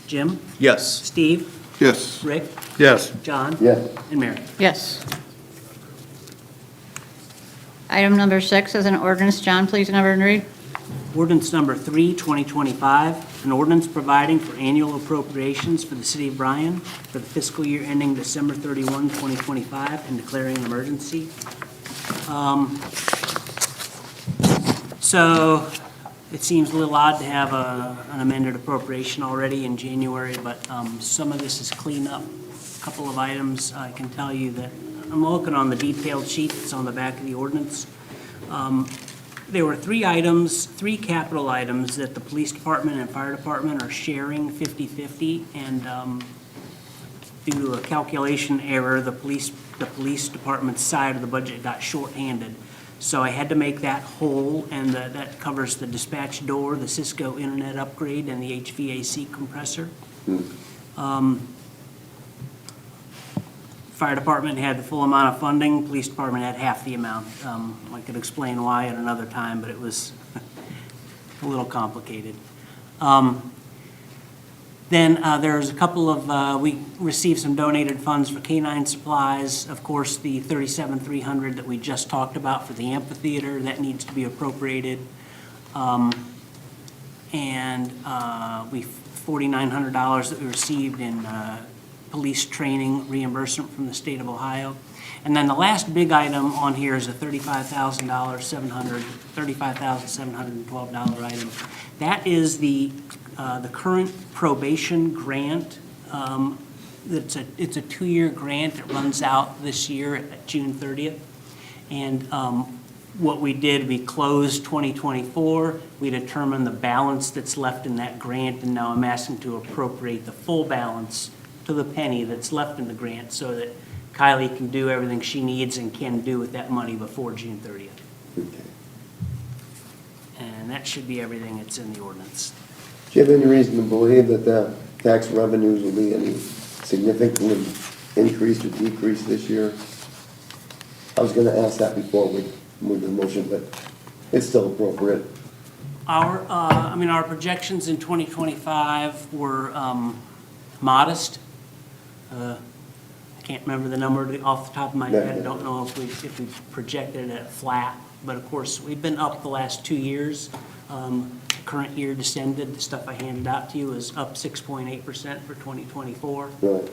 Jim, Yes. Steve, Yes. Rick, Yes. John, Yes. and Mary. Yes. Item number 6 is an ordinance. John, please number and read. Ordinance number 3, 2025, an ordinance providing for annual appropriations for the city of Bryan for the fiscal year ending December 31, 2025, and declaring an emergency. So it seems a little odd to have an amended appropriation already in January, but some of this is cleanup. A couple of items, I can tell you that, I'm looking on the detailed sheet that's on the back of the ordinance. There were 3 items, 3 capital items that the police department and fire department are sharing 50/50, and due to a calculation error, the police department's side of the budget got shorthanded. So I had to make that whole, and that covers the dispatch door, the Cisco internet upgrade, and the HVAC compressor. Fire department had the full amount of funding, police department had half the amount. I could explain why at another time, but it was a little complicated. Then there's a couple of, we received some donated funds for canine supplies. Of course, the $37,300 that we just talked about for the amphitheater, that needs to be appropriated. And we $4,900 that we received in police training reimbursement from the state of Ohio. And then the last big item on here is a $35,712 item. That is the current probation grant. It's a 2-year grant. It runs out this year at June 30th. And what we did, we closed 2024. We determined the balance that's left in that grant, and now I'm asking to appropriate the full balance to the penny that's left in the grant so that Kylie can do everything she needs and can do with that money before June 30th. Okay. And that should be everything that's in the ordinance. Do you have any reason to believe that the tax revenues will be any significantly increased or decreased this year? I was gonna ask that before we moved the motion, but it's still appropriate. Our projections in 2025 were modest. I can't remember the number off the top of my head. I don't know if we projected it at flat, but of course, we've been up the last 2 years. Current year descended, the stuff I handed out to you is up 6.8% for 2024. Right.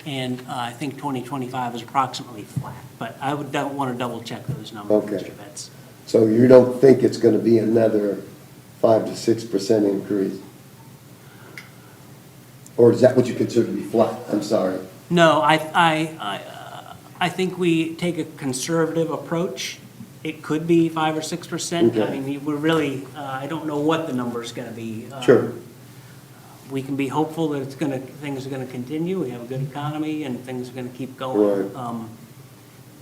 And I think 2025 is approximately flat, but I don't want to double check those numbers, Okay. Mr. Betts. So you don't think it's gonna be another 5 to 6% increase? Or is that what you consider to be flat? I'm sorry. No, I think we take a conservative approach. It could be 5 or 6%. I Okay. mean, we're really, I don't know what the number's going to be. Sure. We can be hopeful that things are going to continue. We have a good economy and things are going to keep going. Right.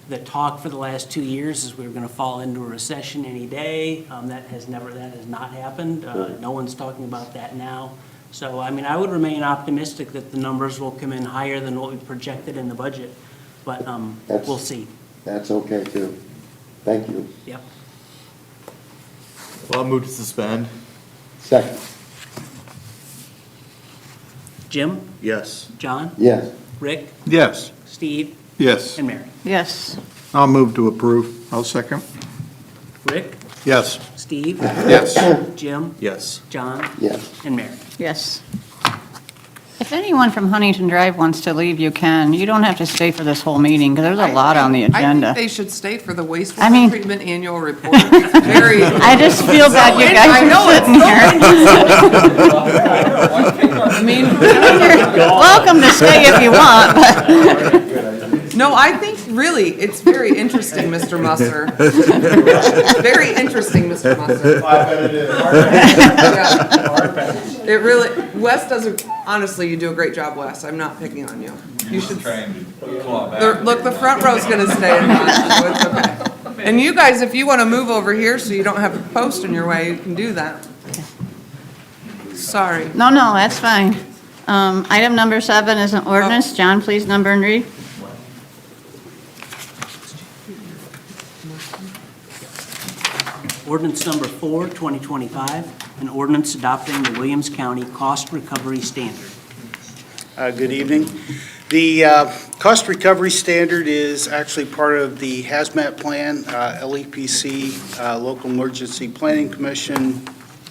The talk for the last 2 years is we were going to fall into a recession any day. That has not happened. Right. No one's talking about that now. So, I would remain optimistic that the numbers will come in higher than what we projected in the budget, but we'll see. That's okay too. Thank you. Yep. Well, I'll move to suspend. Second. Jim? Yes. John? Yes. Rick? Yes. Steve? Yes. And Mary? Yes. I'll move to approve. I'll second. Rick? Yes. Steve? Yes. Jim? Yes. John? Yes. And Mary? Yes. If anyone from Huntington Drive wants to leave, you can. You don't have to stay for this whole meeting, because there's a lot on the I agenda. think they should stay for the I wastewater mean- treatment annual report. It's very. I just feel bad you guys I know, are sitting here. I mean, You're welcome to stay if you want, but no, I think it's very interesting, Mr. Musser. It's very interesting, Mr. Musser. I bet it is. Yeah. It really, Wes does, honestly, you do a great job, Wes. I'm not picking on you. You should. Look, the front row's gonna stay in line, so it's okay. And you guys, if you want to move over here so you don't have a post in your way, you can do that. Sorry. No, that's fine. Item number 7 is an ordinance. John, please number and read. Ordinance number 4, 2025, an ordinance adopting the Williams County Cost Recovery Standard. Good evening. The cost recovery standard is actually part of the hazmat plan. LEPC, Local Emergency Planning Commission,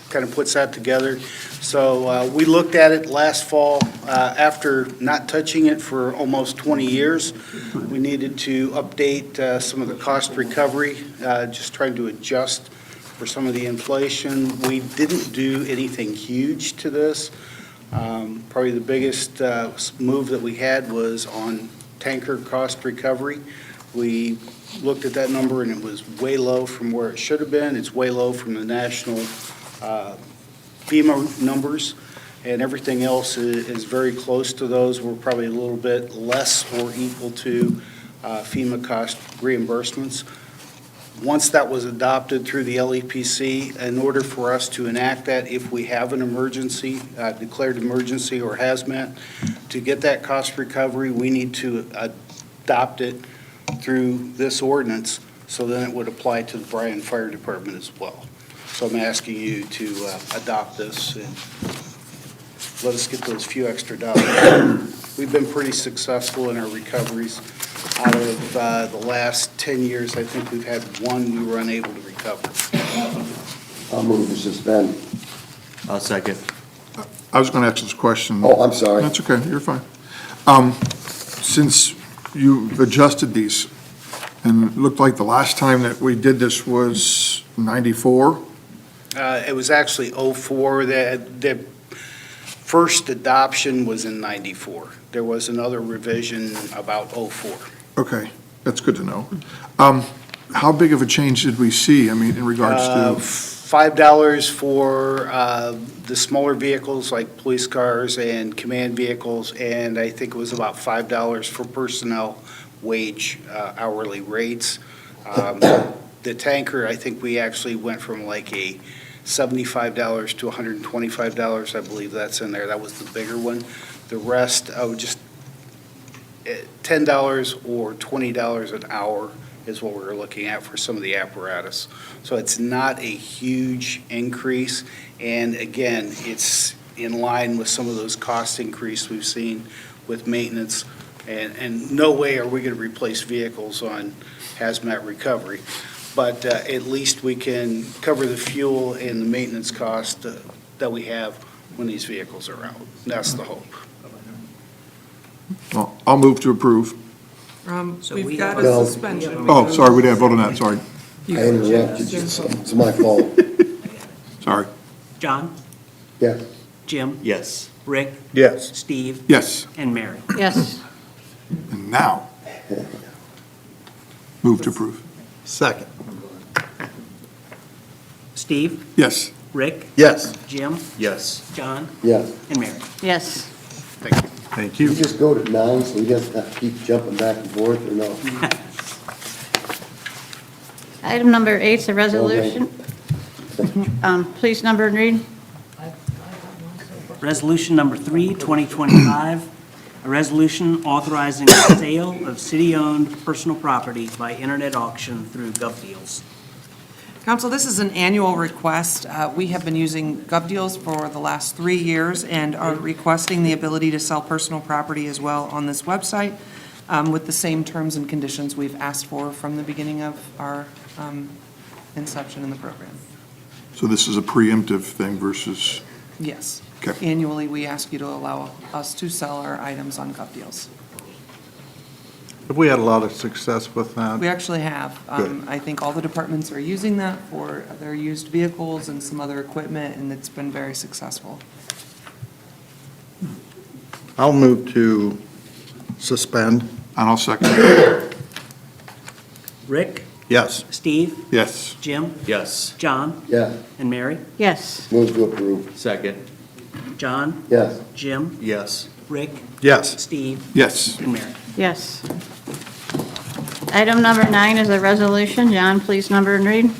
kind of puts that together. So we looked at it last fall after not touching it for almost 20 years. We needed to update some of the cost recovery, just trying to adjust for some of the inflation. We didn't do anything huge to this. Probably the biggest move that we had was on tanker cost recovery. We looked at that number and it was way low from where it should have been. It's way low from the national FEMA numbers, and everything else is very close to those. We're probably a little bit less or equal to FEMA cost reimbursements. Once that was adopted through the LEPC, in order for us to enact that, if we have an emergency, declared emergency or hazmat, to get that cost recovery, we need to adopt it through this ordinance, so then it would apply to the Bryan Fire Department as well. So I'm asking you to adopt this and let us get those few extra dollars. We've been pretty successful in our recoveries. Out of the last 10 years, I think we've had one we were unable to recover. I'll move to suspend. I'll second. I was going to ask this question. Oh, I'm sorry. That's okay, you're fine. Since you've adjusted these, and it looked like the last time that we did this was 94? It was actually '04. The first adoption was in '94. There was another revision about '04. Okay, that's good to know. How big of a change did we see, I mean, in regards to? $5 for the smaller vehicles like police cars and command vehicles, and I think it was about $5 for personnel wage hourly rates. The tanker, I think we actually went from like a $75 to $125, I believe that's in there. That was the bigger one. The rest, I would just, $10 or $20 an hour is what we're looking at for some of the apparatus. So it's not a huge increase, and again, it's in line with some of those cost increase we've seen with maintenance, and no way are we going to replace vehicles on hazmat recovery, but at least we can cover the fuel and the maintenance cost that we have when these vehicles are out. That's the hope. Well, I'll move to approve. So we We've got have a No. suspension. Oh, sorry, we didn't vote on that, sorry, I interrupted you, so it's my fault. sorry. John, Yeah, Jim, Yes. Rick, Yes. Steve, Yes, and Mary. Yes. and now, move to approve. Second. Steve, Yes. Rick, Yes. Jim, Yes. John, yes. and Mary. Yes. Thank You just go to 9, so he doesn't have to keep jumping back and forth, or no? Item number 8 is a resolution. Please number and read. Resolution number 3, 2025, a resolution authorizing the sale of city-owned personal property by internet auction through GovDeals. Council, this is an annual request. We have been using GovDeals for the last 3 years and are requesting the ability to sell personal property as well on this website with the same terms and conditions we've asked for from the beginning of our inception in the program. So this is a preemptive thing versus, Yes. Okay. Annually, we ask you to allow us to sell our items on GovDeals. Have we had a lot of success with that? We actually have. Good. I think all the departments are using that for their used vehicles and some other equipment, and it's been very successful. I'll move to suspend. and I'll second. Rick, Yes. Steve, Yes. Jim, Yes. John, Yeah, and Mary. Yes. move to approve. Second. John, Yes, Jim, Yes. Rick, Yes. Steve, Yes. and Mary. Yes. Item number 9 is a resolution. John, please number and read.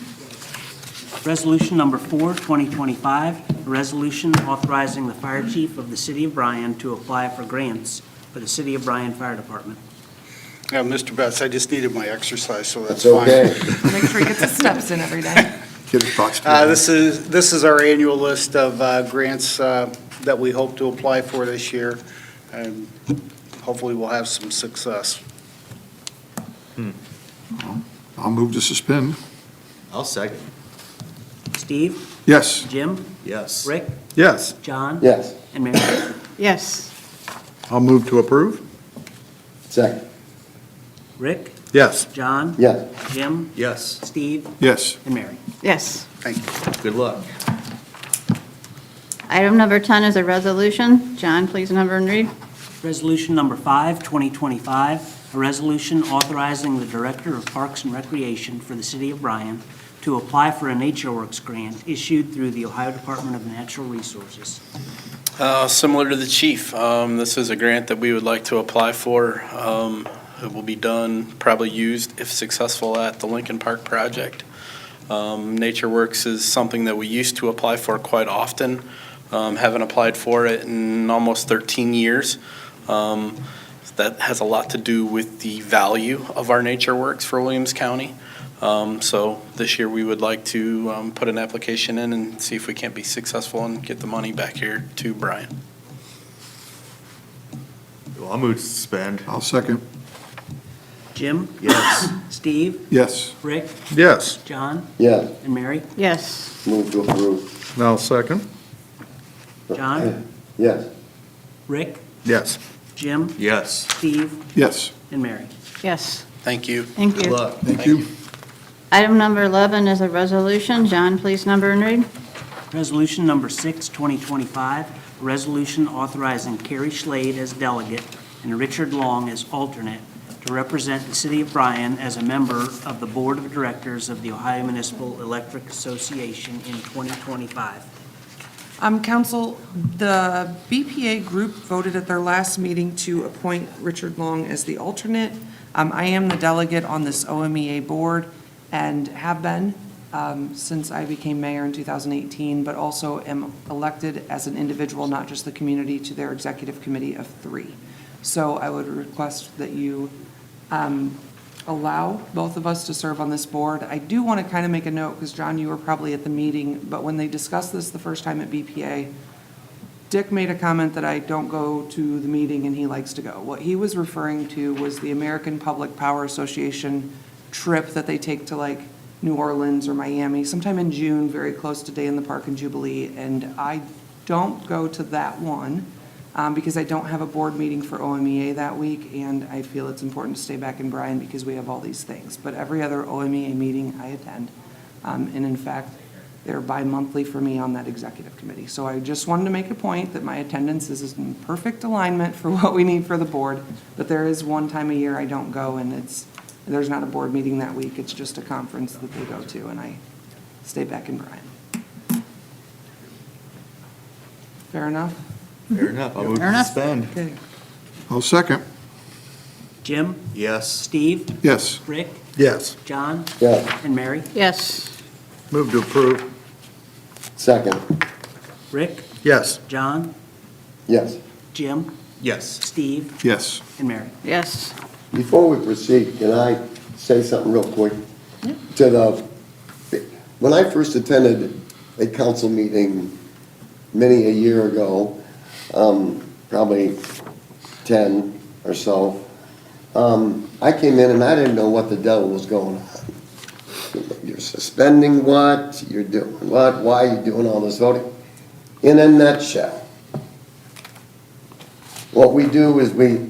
Resolution number 4, 2025, a resolution authorizing the fire chief of the city of Bryan to apply for grants for the city of Bryan Fire Department. Yeah, Mr. Betts, I just needed my exercise, so that's it's okay. fine. Make sure he gets his steps in every day. Get his thoughts together. This is our annual list of grants that we hope to apply for this year, and hopefully we'll have some success. I'll move to suspend. I'll second. Steve, Yes. Jim, Yes. Rick, Yes. John, Yes, and Mary. Yes. I'll move to approve. second. Rick, Yes. John, Yes, Jim, Yes. Steve, Yes. and Mary. Yes. Thank you. Good luck. Item number 10 is a resolution. John, please number and read. Resolution number 5, 2025, a resolution authorizing the Director of Parks and Recreation for the city of Bryan to apply for a NatureWorks grant issued through the Ohio Department of Natural Resources. Similar to the chief, this is a grant that we would like to apply for. It will be done, probably used, if successful, at the Lincoln Park project. NatureWorks is something that we used to apply for quite often. Haven't applied for it in almost 13 years. That has a lot to do with the value of our NatureWorks for Williams County. So this year, we would like to put an application in and see if we can't be successful and get the money back here to Bryan. Well, I'll move to suspend. I'll second. Jim, Yes. Steve, Yes. Rick, Yes. John, yes, and Mary. Yes. move to approve. I'll second. John, Yes, Rick, Yes. Jim, Yes. Steve, Yes. and Mary. Yes. Thank you. Thank Good you. luck. Thank you. Item number 11 is a resolution. John, please number and read. Resolution number 6, 2025, a resolution authorizing Carrie Schlade as delegate and Richard Long as alternate to represent the city of Bryan as a member of the Board of Directors of the Ohio Municipal Electric Association in 2025. Council, the BPA group voted at their last meeting to appoint Richard Long as the alternate. I am the delegate on this OMEA board and have been since I became mayor in 2018, but also am elected as an individual, not just the community, to their executive committee of 3. So I would request that you allow both of us to serve on this board. I do want to kind of make a note, because John, you were probably at the meeting, but when they discussed this the first time at BPA, Dick made a comment that I don't go to the meeting and he likes to go. What he was referring to was the American Public Power Association trip that they take to like New Orleans or Miami, sometime in June, very close to Day in the Park and Jubilee. And I don't go to that one because I don't have a board meeting for OMEA that week, and I feel it's important to stay back in Bryan because we have all these things. But every other OMEA meeting I attend. And in fact, they're bi-monthly for me on that executive committee. So I just wanted to make a point that my attendance is in perfect alignment for what we need for the board, but there is one time a year I don't go, and there's not a board meeting that week. It's just a conference that they go to, and I stay back in Bryan. Fair enough? Fair enough. I'll move Fair to enough. suspend. Okay. I'll second. Jim, Yes. Steve, Yes. Rick, Yes. John, yes, and Mary. Yes. Move to approve. second, Rick, Yes. John, yes. Jim, Yes. Steve, Yes. and Mary. Yes. Before we proceed, can I say something real quick? When I first attended a council meeting many a year ago, probably 10 or so, I came in and I didn't know what the devil was going on. You're suspending what? You're doing what? Why are you doing all this voting? In a nutshell, what we do is we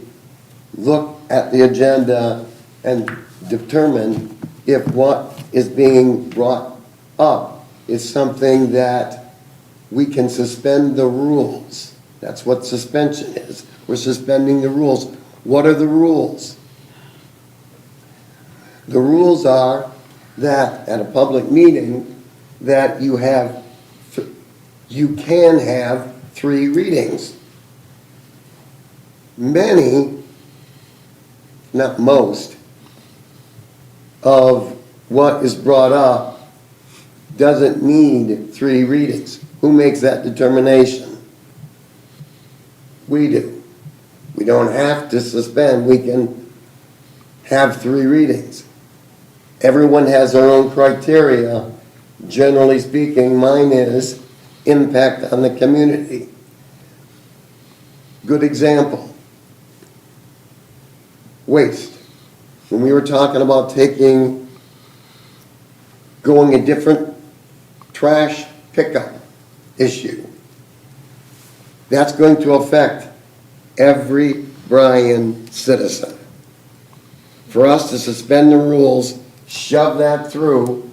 look at the agenda and determine if what is being brought up is something that we can suspend the rules. That's what suspension is. We're suspending the rules. What are the rules? The rules are that at a public meeting, that you can have 3 readings. Many, not most, of what is brought up doesn't need 3 readings. Who makes that determination? We do. We don't have to suspend, we can have 3 readings. Everyone has their own criteria. Generally speaking, mine is impact on the community. Good example. Waste. When we were talking about going a different trash pickup issue, that's going to affect every Bryan citizen. For us to suspend the rules, shove that through,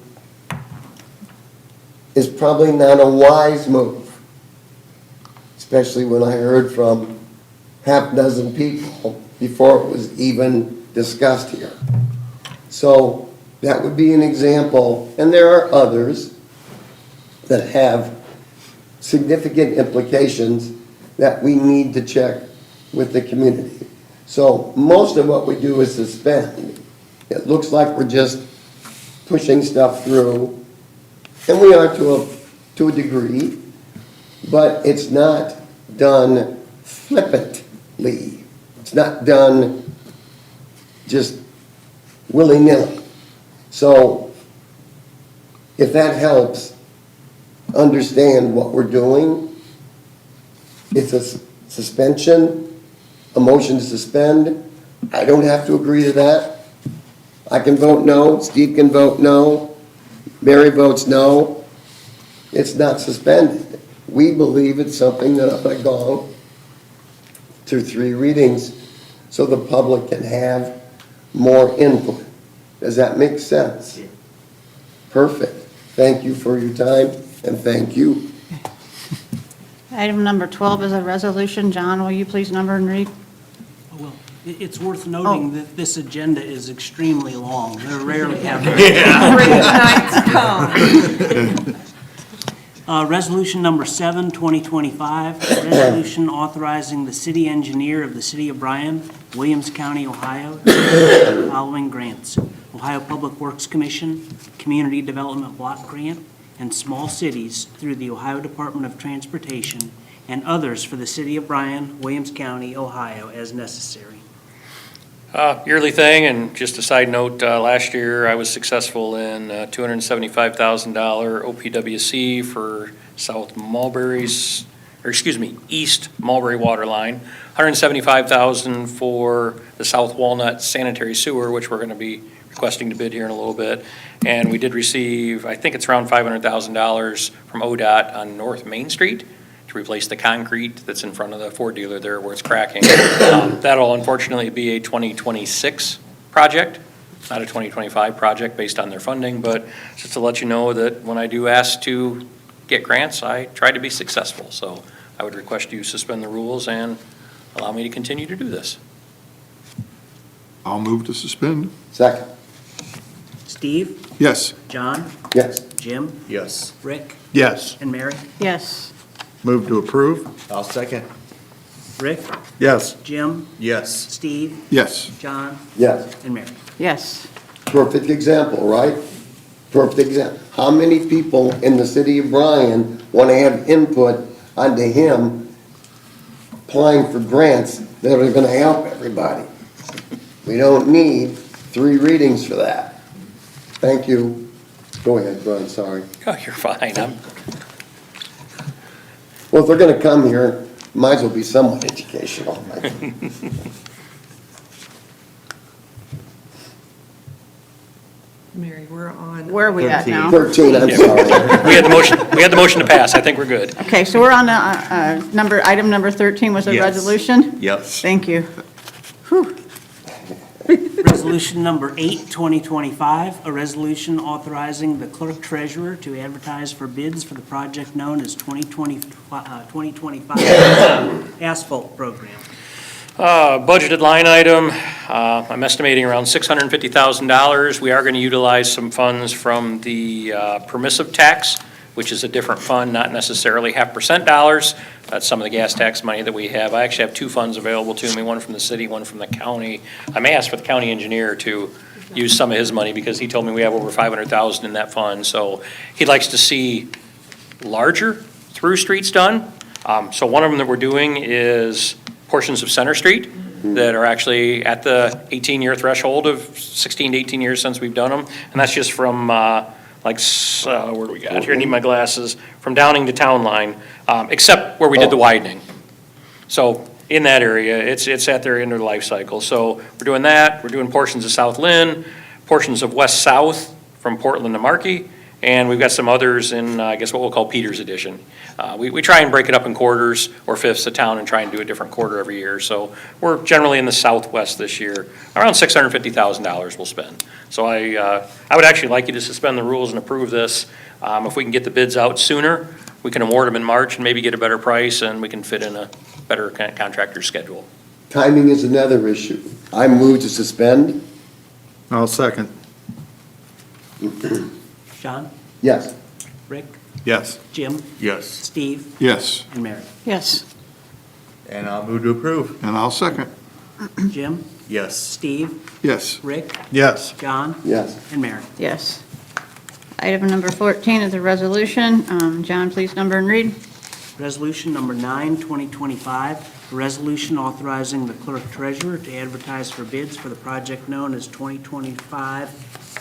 is probably not a wise move. Especially when I heard from half dozen people before it was even discussed here. So that would be an example, and there are others that have significant implications that we need to check with the community. So most of what we do is suspend. It looks like we're just pushing stuff through, and we are to a degree, but it's not done flippantly. It's not done just willy-nilly. So if that helps understand what we're doing, it's a suspension, a motion to suspend. I don't have to agree to that. I can vote no, Steve can vote no, Mary votes no. It's not suspended. We believe it's something that ought to go through 3 readings so the public can have more input. Does that make sense? Yeah. Perfect. Thank you for your time, and thank you. Item number 12 is a resolution. John, will you please number and read? Well, it's worth noting that this agenda is extremely long. There rarely have. Resolution number 7, 2025, resolution authorizing the city engineer of the city of Bryan, Williams County, Ohio, to the following grants: Ohio Public Works Commission, Community Development Block Grant, and Small Cities through the Ohio Department of Transportation, and others for the city of Bryan, Williams County, Ohio, as necessary. Yearly thing, and just a side note, last year I was successful in $275,000 OPWC for East Mulberry Water Line, $175,000 for the South Walnut Sanitary Sewer, which we're going to be requesting to bid here in a little bit. And we did receive, I think it's around $500,000 from ODOT on North Main Street to replace the concrete that's in front of the Ford dealer there where it's cracking. That'll unfortunately be a 2026 project, not a 2025 project based on their funding, but just to let you know that when I do ask to get grants, I try to be successful. So I would request you suspend the rules and allow me to continue to do this. I'll move to suspend. Second. Steve? Yes. John? Yes. Jim? Yes. Rick? Yes. And Mary? Yes. Move to approve? I'll second. Rick? Yes. Jim? Yes. Steve? Yes. John? Yes. And Mary? Yes. Perfect example, right? Perfect example. How many people in the city of Bryan want to have input onto him applying for grants that are going to help everybody? We don't need 3 readings for that. Thank you. Go ahead, Brian, sorry. Oh, you're fine. Well, if they're going to come here, might as well be somewhat educational. Mary, we're on. Where are we at now? 13, I'm sorry. We had the motion to pass. I think we're good. Okay, so we're on item number 13 was a Yes. resolution? Yes. Thank you. Whew. Resolution number 8, 2025, a resolution authorizing the clerk treasurer to advertise for bids for the project known as 2025 asphalt program. Budgeted line item, I'm estimating around $650,000. We are going to utilize some funds from the permissive tax, which is a different fund, not necessarily 0.5% dollars. That's some of the gas tax money that we have. I actually have two funds available to me, one from the city, one from the county. I may ask for the county engineer to use some of his money because he told me we have over $500,000 in that fund. So he likes to see larger through streets done. So one of them that we're doing is portions of Center Street that are actually at the 18-year threshold of 16 to 18 years since we've done them. And that's just from where do we got here? I need my glasses. From Downing to Town Line, except where we did the widening. So in that area, it's at their end of the life cycle. So we're doing that. We're doing portions of South Lynn, portions of West South from Portland to Markey, and we've got some others in, I guess, what we'll call Peters Edition. We try and break it up in quarters or fifths of town and try and do a different quarter every year. So we're generally in the southwest this year. Around $650,000 we'll spend. So I would actually like you to suspend the rules and approve this. If we can get the bids out sooner, we can award them in March and maybe get a better price, and we can fit in a better contractor schedule. Timing is another issue. I move to suspend. I'll second. Sean, Yes. Rick, Yes. Jim, Yes. Steve, Yes, and Mary. Yes. And I'll move to approve. and I'll second. Jim, Yes. Steve, Yes. Rick, Yes. John, Yes. and Mary. Yes. Item number 14 is a resolution. John, please number and read. Resolution number 9, 2025, a resolution authorizing the clerk treasurer to advertise for bids for the project known as 2025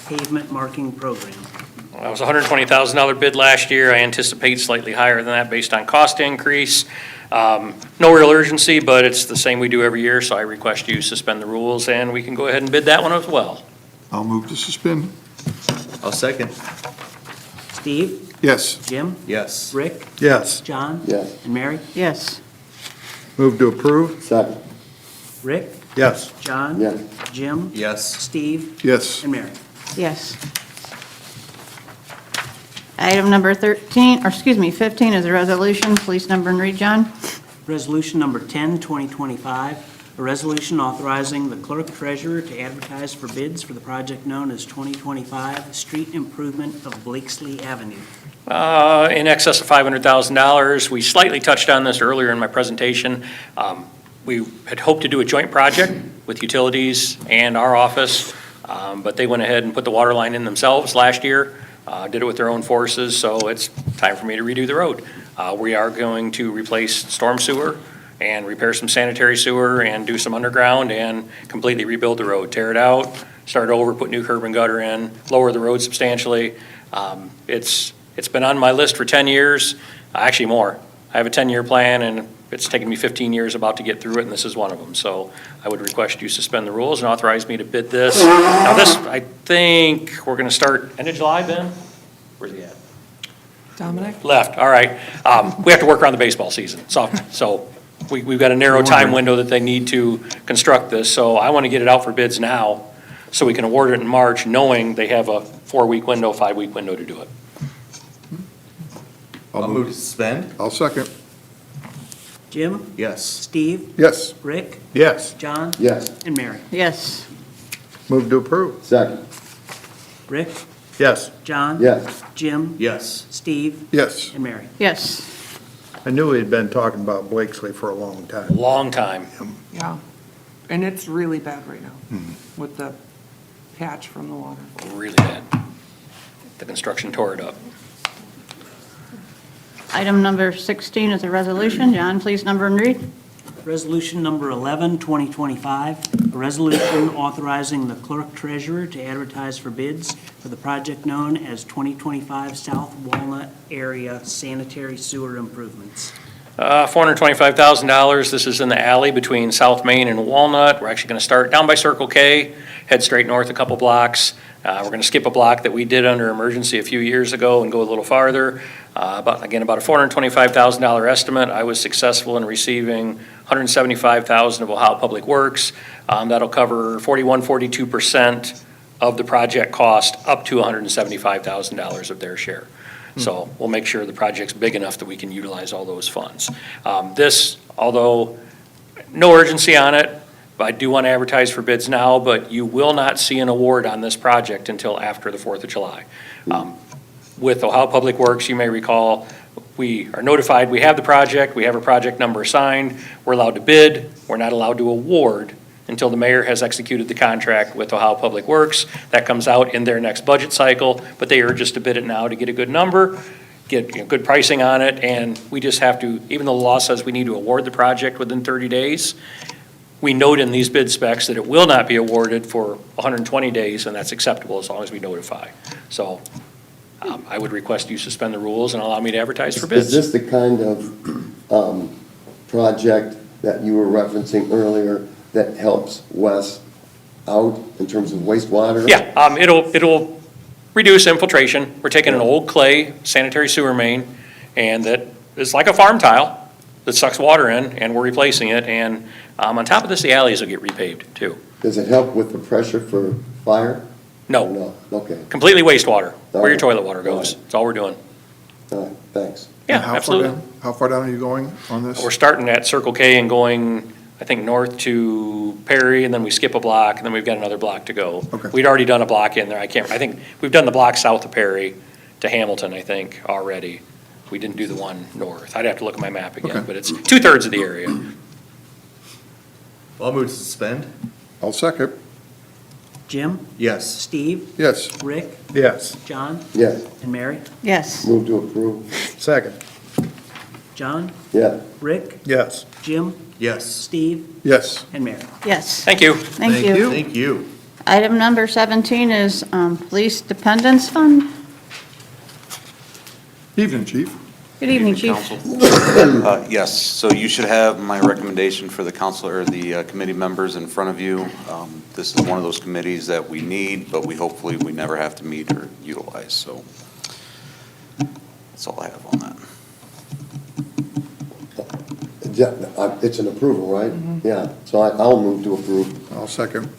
Pavement Marking Program. That was a $120,000 bid last year. I anticipate slightly higher than that based on cost increase. No real urgency, but it's the same we do every year, so I request you suspend the rules, and we can go ahead and bid that one as well. I'll move to suspend. I'll second. Steve, Yes. Jim, Yes. Rick, Yes. John, Yes. and Mary. Yes. Move to approve? Second. Rick, Yes. John, Yes. Jim, Yes. Steve, Yes. and Mary. Yes. Item number 15 is a resolution. Please number and read, John. Resolution number 10, 2025, a resolution authorizing the clerk treasurer to advertise for bids for the project known as 2025 Street Improvement of Blakesley Avenue. In excess of $500,000. We slightly touched on this earlier in my presentation. We had hoped to do a joint project with utilities and our office, but they went ahead and put the water line in themselves last year, did it with their own forces, so it's time for me to redo the road. We are going to replace storm sewer and repair some sanitary sewer and do some underground and completely rebuild the road, tear it out, start over, put new curb and gutter in, lower the road substantially. It's been on my list for 10 years, actually more. I have a 10-year plan, and it's taken me 15 years about to get through it, and this is one of them. So I would request you suspend the rules and authorize me to bid this. Now this, I think we're going to start end of July, Ben? Where's he at? Dominic? Left, all right. We have to work around the baseball season, so we've got a narrow time window that they need to construct this. So I want to get it out for bids now, so we can award it in March, knowing they have a 4-week window, 5-week window to do it. I'll move to suspend. I'll second. Jim, Yes. Steve, Yes. Rick, Yes. John, Yes. and Mary. Yes. Move to approve? Second. Rick, Yes. John, Yes. Jim, Yes. Steve, Yes. and Mary. Yes. I knew we'd been talking about Blakesley for a long time. Long time. Yeah. And it's really bad right now with the patch from the water. Really bad. The construction tore it up. Item number 16 is a resolution. John, please number and read. Resolution number 11, 2025, a resolution authorizing the clerk treasurer to advertise for bids for the project known as 2025 South Walnut Area Sanitary Sewer Improvements. $425,000. This is in the alley between South Main and Walnut. We're actually going to start down by Circle K, head straight north a couple blocks. We're going to skip a block that we did under emergency a few years ago and go a little farther. About a $425,000 estimate. I was successful in receiving $175,000 of Ohio Public Works. That'll cover 42% of the project cost, up to $175,000 of their share. So we'll make sure the project's big enough that we can utilize all those funds. This, although no urgency on it. I do want to advertise for bids now, but you will not see an award on this project until after the 4th of July. With Ohio Public Works, you may recall, we are notified we have the project, we have a project number assigned, we're allowed to bid, we're not allowed to award until the mayor has executed the contract with Ohio Public Works. That comes out in their next budget cycle, but they urge us to bid it now to get a good number, get good pricing on it, and we just have to, even though the law says we need to award the project within 30 days, we note in these bid specs that it will not be awarded for 120 days, and that's acceptable as long as we notify. So I would request you suspend the rules and allow me to advertise for bids. Is this the kind of project that you were referencing earlier that helps Wes out in terms of wastewater? Yeah, it'll reduce infiltration. We're taking an old clay sanitary sewer main, and that is like a farm tile that sucks water in, and we're replacing it. And on top of this, the alleys will get repaved too. Does it help with the pressure for fire? No, No, okay, completely wastewater, where your right. toilet water goes. That's all we're doing. all right, thanks. Yeah, And how far absolutely. down- How far down are you going on this? We're starting at Circle K and going, I think, north to Perry, and then we skip a block, and then we've got another block to go. Okay. We'd already done a block in there. I think we've done the block south of Perry to Hamilton, I think, already. We didn't do the one north. I'd have to look at my map again, Okay. but it's 2/3 of the area. I'll move to suspend. I'll second. Jim, Yes. Steve, Yes. Rick, Yes. John, Yes, and Mary. Yes. move to approve. Second. John, Yeah, Rick, Yes. Jim, Yes. Steve, Yes. and Mary. Yes. Thank you. Thank you. Thank you. Item number 17 is police dependence fund. Evening, Chief. Good evening, Chief. Yes, so you should have my recommendation for the council or the committee members in front of you. This is one of those committees that we need, but we hopefully we never have to meet or utilize, so that's all I have on that. it's an approval, right? Yeah, so I'll move to approve. I'll second.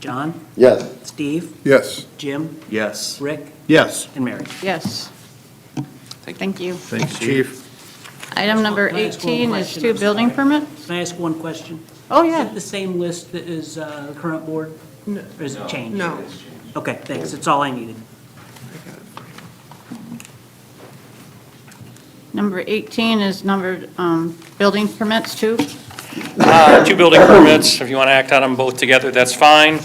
John, Yes, Steve, Yes. Jim, Yes. Rick, Yes. and Mary. Yes. Thank you. Thank you. Thanks, Chief. Item number Can I ask one 18 is question? 2 I'm building sorry. permits. Can I ask one question? Oh, Is yeah. it the same list that is the current board? Or is it changed? No. Okay, thanks, that's all I needed. Number 18 is numbered building permits too. 2 building permits, if you want to act on them both together, that's fine.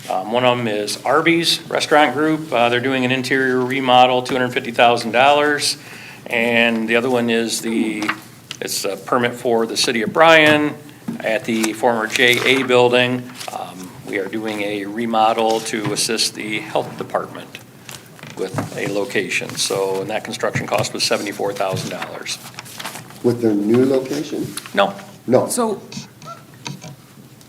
One of them is Arby's Restaurant Group. They're doing an interior remodel, $250,000. And the other one is it's a permit for the city of Bryan at the former JA building. We are doing a remodel to assist the health department with a location. So, and that construction cost was $74,000. with their new location? No, No, So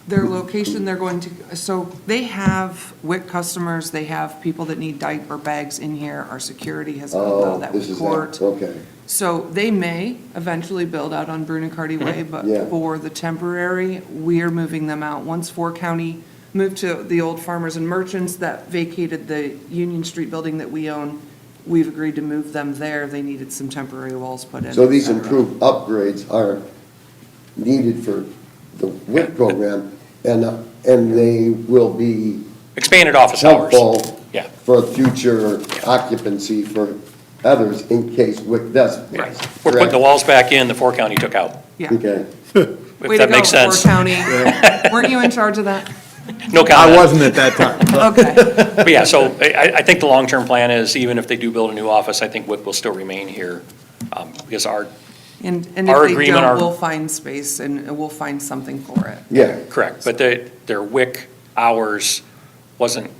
their location, they're going to, so they have WIC customers, they have people that need diaper bags in here. Our security has built oh, out that this is report. that, okay. So they may eventually build out on Bruno Carty Way, but Yeah. for the temporary, we're moving them out. Once Fort County moved to the old Farmers and Merchants that vacated the Union Street building that we own, we've agreed to move them there. They needed some temporary walls put in. So these et cetera. improved upgrades are needed for the WIC program, and they will be expanded office hours. helpful Yeah. for future occupancy for others in case WIC does. Right. We're putting the walls back in, the Fort County took out, Yeah. Okay. Way if to that go, makes Fort sense. County. Weren't you in charge of that? No comment. I wasn't at that time. Okay. But yeah, so I think the long-term plan is, even if they do build a new office, I think WIC will still remain here, because our, And Our if they agreement, don't, our- we'll find space and we'll find something for it. Yeah, correct, but their WIC hours wasn't,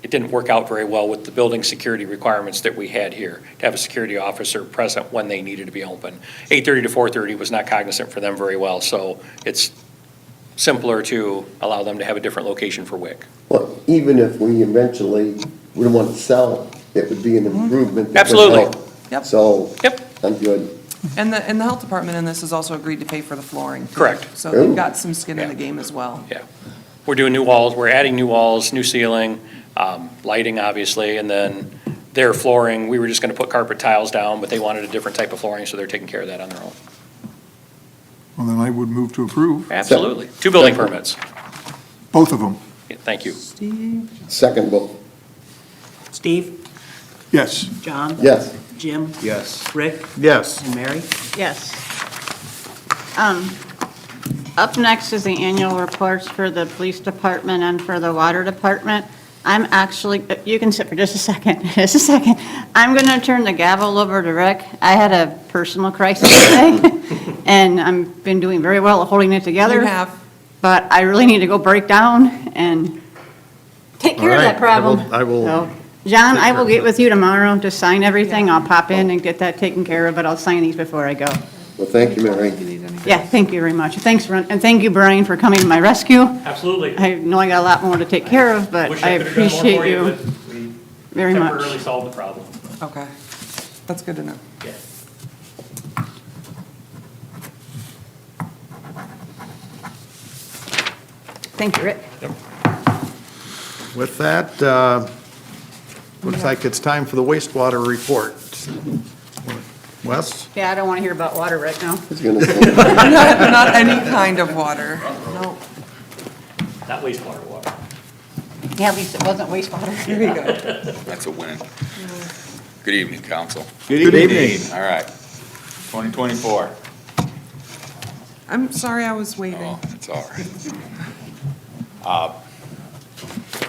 it didn't work out very well with the building security requirements that we had here, to have a security officer present when they needed to be open. 8:30 to 4:30 was not cognizant for them very well, so it's simpler to allow them to have a different location for WIC. well, even if we eventually would want to sell, it would be an improvement. that would Absolutely. help. Yep. So, Yep. I'm good. And the health department in this has also agreed to pay for the flooring. too. Correct. So they've Ooh. got some skin in the Yeah. game as well. Yeah. We're doing new walls, we're adding new walls, new ceiling, lighting, obviously, and then their flooring, we were just gonna put carpet tiles down, but they wanted a different type of flooring, so they're taking care of that on their own. Well, then I would move to approve, Absolutely. 2 building permits. both of them. Yeah, thank you. Second vote. Steve, Yes. John, Yes. Jim, Yes. Rick, Yes. and Mary. Yes. Up next is the annual reports for the police department and for the water department. I'm actually, you can sit for just a second, just a second. I'm going to turn the gavel over to Rick. I had a personal crisis today, and I've been doing very well at holding it together. You have. But I really need to go break down and take care of All that right, problem. I will So, John, take I care will of get it. with you tomorrow to sign everything. I'll pop in and get that taken care of, but I'll sign these before I go. Well, thank you, Mary. Yeah, thank you very much. Thanks, and thank you, Bryan, for coming to my rescue. Absolutely. I know I got a lot more to take care of, but Wish I could have done more appreciate for you but we very much. temporarily solved the problem. Okay, that's good to know. Yeah. Thank you, Rick. With that, looks like it's time for the wastewater report. Wes? Yeah, I don't want to hear about water right now. I was gonna say, Not any kind of water. No, Not wastewater water. Yeah, at least it wasn't wastewater. there you go. That's a win. Good evening, council. Good evening. All right, 2024. I'm sorry I was waiting. Oh, that's all right.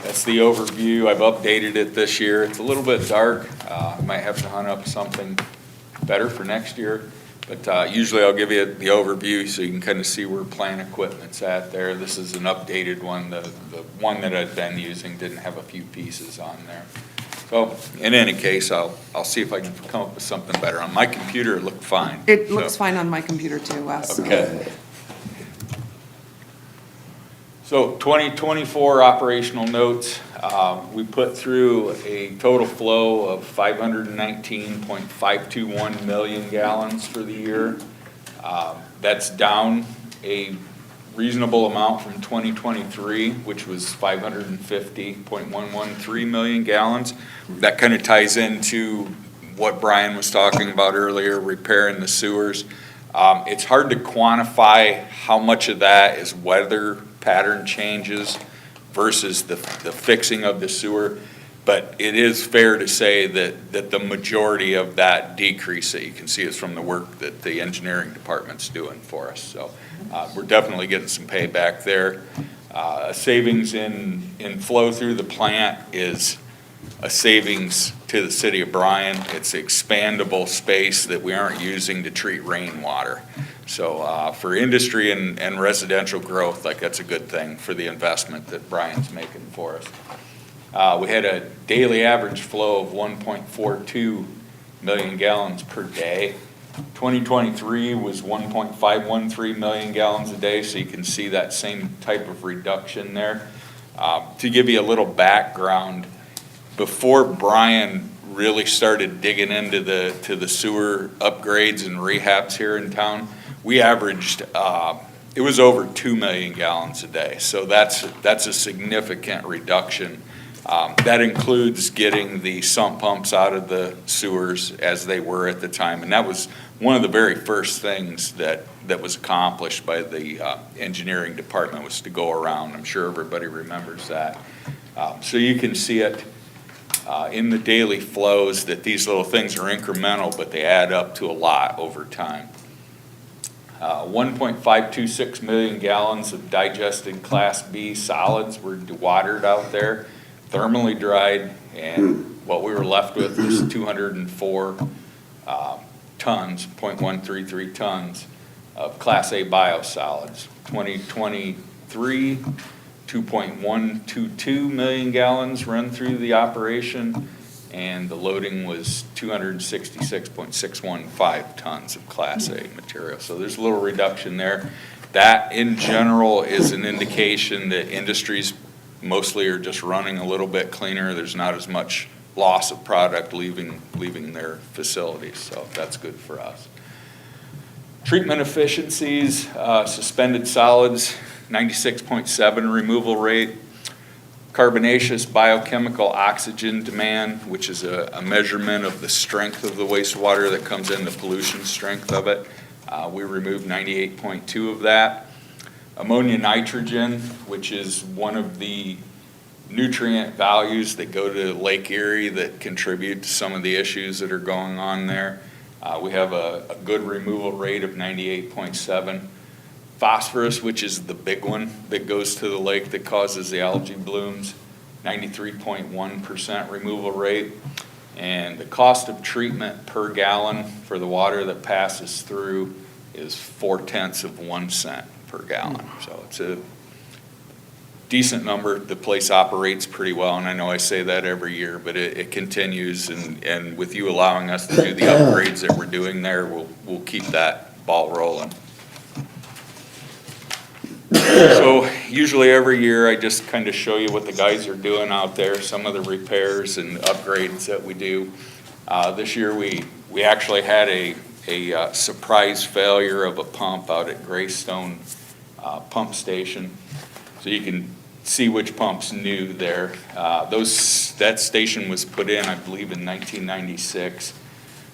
That's the overview. I've updated it this year. It's a little bit dark. I might have to hunt up something better for next year. But usually I'll give you the overview so you can kind of see where plant equipment's at there. This is an updated one. The one that I've been using didn't have a few pieces on there. So in any case, I'll see if I can come up with something better. On my computer, it looked fine. It looks So- fine on my computer too, Wes. Okay. So 2024 operational notes, we put through a total flow of 519.521 million gallons for the year. That's down a reasonable amount from 2023, which was 550.113 million gallons. That kind of ties into what Bryan was talking about earlier, repairing the sewers. It's hard to quantify how much of that is weather pattern changes versus the fixing of the sewer. But it is fair to say that the majority of that decrease that you can see is from the work that the engineering department's doing for us. So we're definitely getting some payback there. A savings in flow through the plant is a savings to the city of Bryan. It's expandable space that we aren't using to treat rainwater. So for industry and residential growth, like that's a good thing for the investment that Bryan's making for us. We had a daily average flow of 1.42 million gallons per day. 2023 was 1.513 million gallons a day, so you can see that same type of reduction there. To give you a little background, before Bryan really started digging into the sewer upgrades and rehabs here in town, we averaged, it was over 2 million gallons a day. So that's a significant reduction. That includes getting the sump pumps out of the sewers as they were at the time. And that was one of the very first things that was accomplished by the engineering department, was to go around. I'm sure everybody remembers that. So you can see it in the daily flows that these little things are incremental, but they add up to a lot over time. 1.526 million gallons of digested Class B solids were watered out there, thermally dried, and what we were left with was 204 tons, 0.133 tons of Class A biosolids. 2023, 2.122 million gallons run through the operation, and the loading was 266.615 tons of Class A material. So there's a little reduction there. That, in general, is an indication that industries mostly are just running a little bit cleaner. There's not as much loss of product leaving their facilities, so that's good for us. Treatment efficiencies, suspended solids, 96.7 removal rate. Carbonaceous biochemical oxygen demand, which is a measurement of the strength of the wastewater that comes in, the pollution strength of it, We removed 98.2 of that. Ammonia nitrogen, which is one of the nutrient values that go to Lake Erie that contribute to some of the issues that are going on there. We have a good removal rate of 98.7. Phosphorus, which is the big one that goes to the lake that causes the algae blooms, 93.1% removal rate. And the cost of treatment per gallon for the water that passes through is 0.4 cents per gallon. So it's a decent number. The place operates pretty well, and I know I say that every year, but it continues, and with you allowing us to do the upgrades that we're doing there, we'll keep that ball rolling. So usually every year, I just kind of show you what the guys are doing out there, some of the repairs and upgrades that we do. This year, we actually had a surprise failure of a pump out at Greystone Pump Station. So you can see which pump's new there. That station was put in, I believe, in 1996.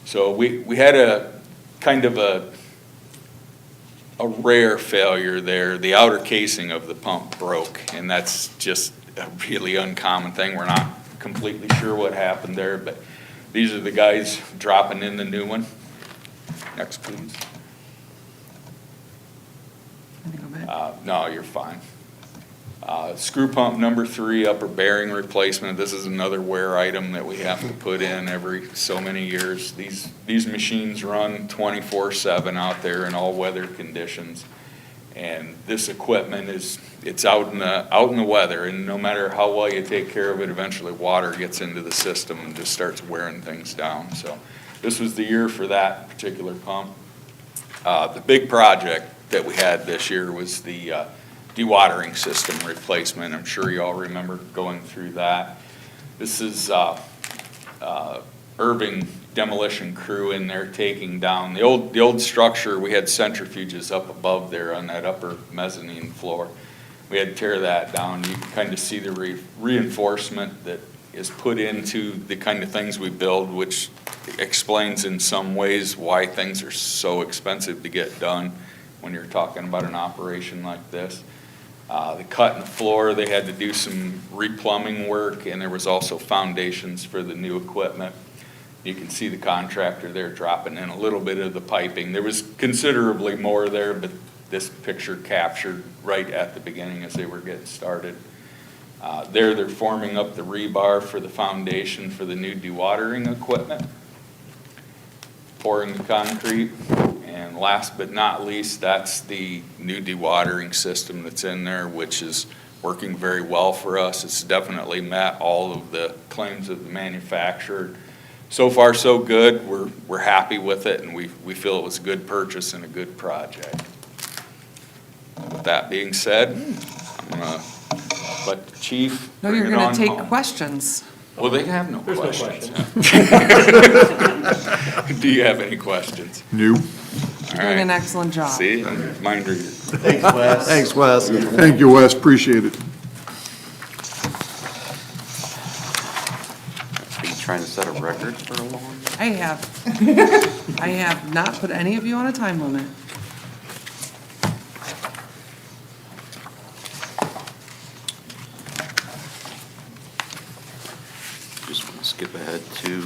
So we had a kind of a rare failure there. The outer casing of the pump broke, and that's just a really uncommon thing. We're not completely sure what happened there, but these are the guys dropping in the new one. Next, please. No, you're fine. Screw pump number 3, upper bearing replacement. This is another wear item that we have to put in every so many years. These machines run 24/7 out there in all weather conditions. And this equipment it's out in the weather, and no matter how well you take care of it, eventually water gets into the system and just starts wearing things down. So this was the year for that particular pump. The big project that we had this year was the dewatering system replacement. I'm sure you all remember going through that. This is Irving demolition crew in there taking down the old structure. We had centrifuges up above there on that upper mezzanine floor. We had to tear that down. You can kind of see the reinforcement that is put into the kind of things we build, which explains in some ways why things are so expensive to get done when you're talking about an operation like this. The cut in the floor, they had to do some replumbing work, and there was also foundations for the new equipment. You can see the contractor there dropping in a little bit of the piping. There was considerably more there, but this picture captured right at the beginning as they were getting started. They're forming up the rebar for the foundation for the new dewatering equipment, pouring the concrete, and last but not least, that's the new dewatering system that's in there, which is working very well for us. It's definitely met all of the claims of the manufacturer. So far, so good. We're happy with it, and we feel it was a good purchase and a good project. With that being said, I'm gonna let the chief No, bring you're it going on to take home. questions. Well, they have no There's no questions. questions. Do you have any questions? New. You're doing an excellent job. See, mine are. Thanks, Wes. Thanks, Wes. Thank you, Wes, appreciate it. Are you trying to set a record for a long? I have not put any of you on a time limit. Just want to skip ahead to,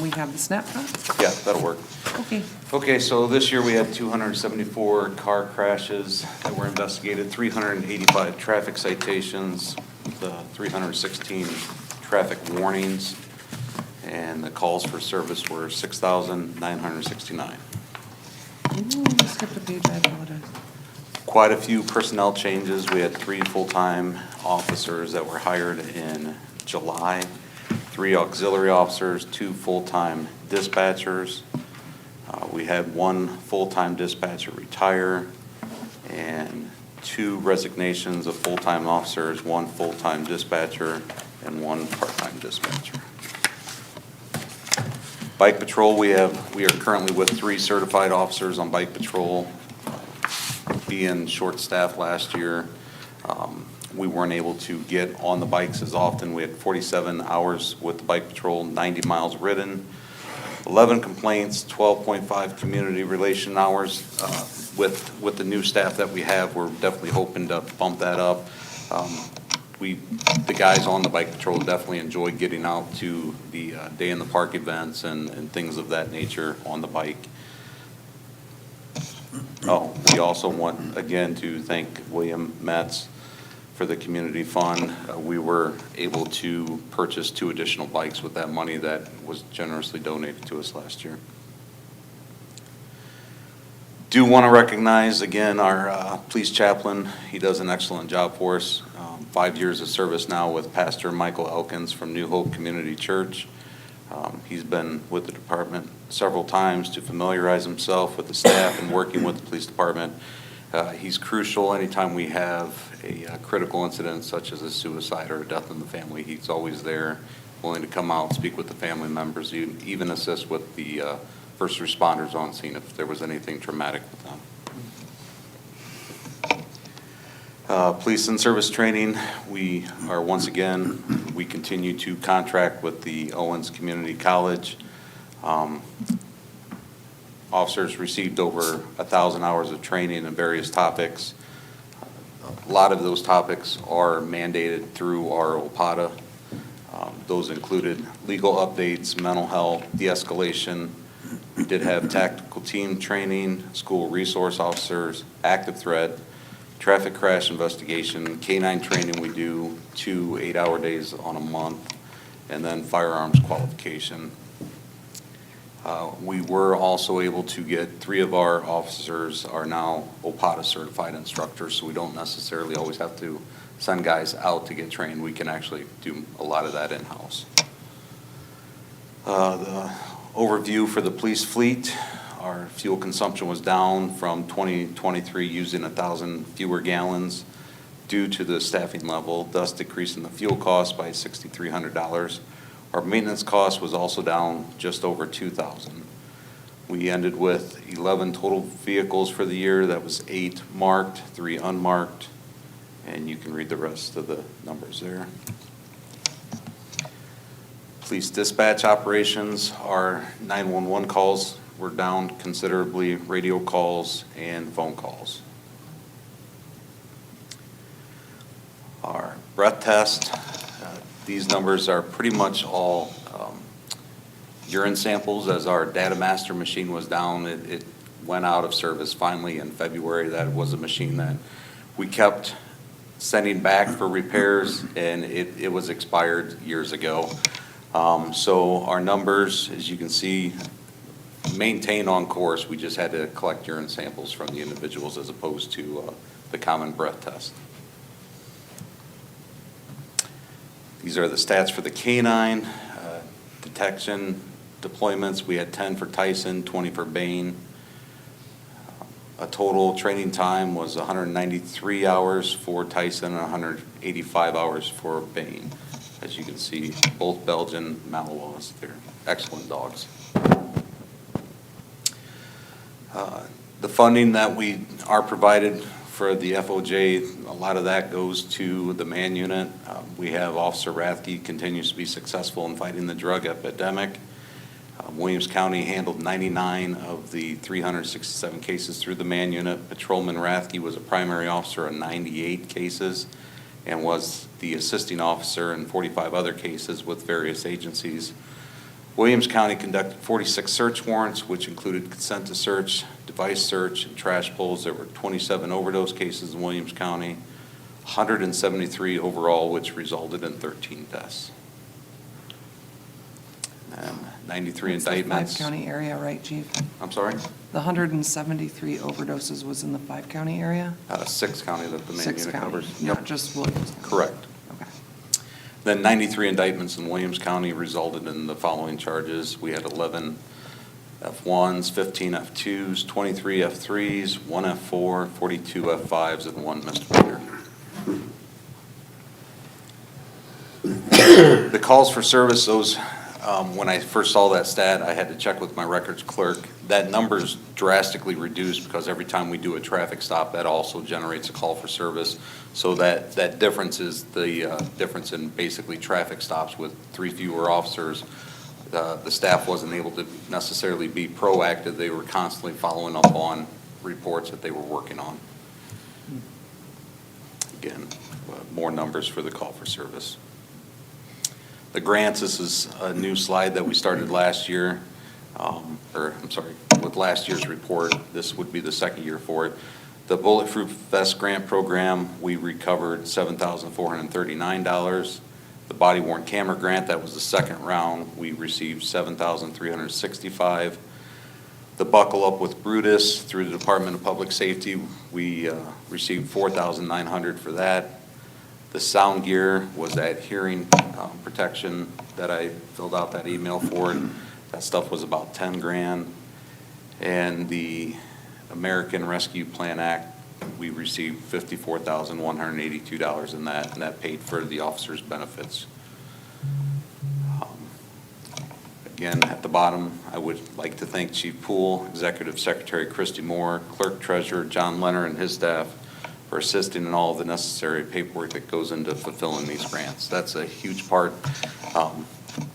We have the snapshot. yeah, that'll work. Okay. Okay, so this year we had 274 car crashes that were investigated, 385 traffic citations, the 316 traffic warnings, and the calls for service were 6,969. Ooh, skipped a page, I apologize. Quite a few personnel changes. We had 3 full-time officers that were hired in July, 3 auxiliary officers, 2 full-time dispatchers. We had 1 full-time dispatcher retire, and 2 resignations of full-time officers, 1 full-time dispatcher, and 1 part-time dispatcher. Bike patrol, we are currently with 3 certified officers on bike patrol. Being short-staffed last year, we weren't able to get on the bikes as often. We had 47 hours with the bike patrol, 90 miles ridden. 11 complaints, 12.5 community relation hours. With the new staff that we have, we're definitely hoping to bump that up. The guys on the bike patrol definitely enjoy getting out to the day in the park events and things of that nature on the bike. Oh, we also want, again, to thank William Metz for the community fund. We were able to purchase 2 additional bikes with that money that was generously donated to us last year. Do want to recognize, again, our police chaplain. He does an excellent job for us. 5 years of service now with Pastor Michael Elkins from New Hope Community Church. He's been with the department several times to familiarize himself with the staff and working with the police department. He's crucial anytime we have a critical incident such as a suicide or a death in the family. He's always there, willing to come out, speak with the family members, even assist with the first responders on scene if there was anything traumatic with them. Police and service training, we are once again, we continue to contract with the Owens Community College. Officers received over 1,000 hours of training in various topics. A lot of those topics are mandated through our OPATA. Those included legal updates, mental health, de-escalation. We did have tactical team training, school resource officers, active threat, traffic crash investigation, K-9 training we do 2 8-hour days on a month, and then firearms qualification. We were also able to get 3 of our officers are now OPATA certified instructors, so we don't necessarily always have to send guys out to get trained. We can actually do a lot of that in-house. The overview for the police fleet. Our fuel consumption was down from 2023 using 1,000 fewer gallons due to the staffing level, thus decreasing the fuel cost by $6,300. Our maintenance cost was also down just over $2,000. We ended with 11 total vehicles for the year. That was 8 marked, 3 unmarked, and you can read the rest of the numbers there. Police dispatch operations, our 911 calls were down considerably, radio calls and phone calls. Our breath test, these numbers are pretty much all urine samples, as our data master machine was down. It went out of service finally in February. That was a machine that we kept sending back for repairs, and it was expired years ago. So our numbers, as you can see, maintain on course. We just had to collect urine samples from the individuals as opposed to the common breath test. These are the stats for the K-9 detection deployments. We had 10 for Tyson, 20 for Bain. A total training time was 193 hours for Tyson and 185 hours for Bain. As you can see, both Belgian Malinois, they're excellent dogs. The funding that we are provided for the FOJ, a lot of that goes to the man unit. We have Officer Rathke continues to be successful in fighting the drug epidemic. Williams County handled 99 of the 367 cases through the man unit. Patrolman Rathke was a primary officer in 98 cases and was the assisting officer in 45 other cases with various agencies. Williams County conducted 46 search warrants, which included consent to search, device search, and trash pulls. There were 27 overdose cases in Williams County, 173 overall, which resulted in 13 deaths. And 93 It's the indictments. 5-county area, right, Chief? I'm sorry? The 173 overdoses was in the 5-county area? 6 county that the main 6 unit county, covers. not Yep. just Williams? Correct. Okay. Then 93 indictments in Williams County resulted in the following charges. We had 11 F1s, 15 F2s, 23 F3s, 1 F4, 42 F5s, and 1 misdemeanor. The calls for service, those, when I first saw that stat, I had to check with my records clerk. That number's drastically reduced because every time we do a traffic stop, that also generates a call for service. So that difference is the difference in basically traffic stops with 3 fewer officers. The staff wasn't able to necessarily be proactive. They were constantly following up on reports that they were working on. Again, more numbers for the call for service. The grants, this is a new slide that we started last year, with last year's report. This would be the second year for it. The Bulletproof Vest Grant Program, we recovered $7,439. The Body Worn Camera Grant, that was the second round, we received $7,365. The Buckle Up with Brutus through the Department of Public Safety, we received $4,900 for that. The sound gear was that hearing protection that I filled out that email for. That stuff was about 10 grand. And the American Rescue Plan Act, we received $54,182 in that, and that paid for the officers' benefits. Again, at the bottom, I would like to thank Chief Poole, Executive Secretary Christy Moore, Clerk Treasurer John Leonard and his staff for assisting in all of the necessary paperwork that goes into fulfilling these grants. That's a huge part.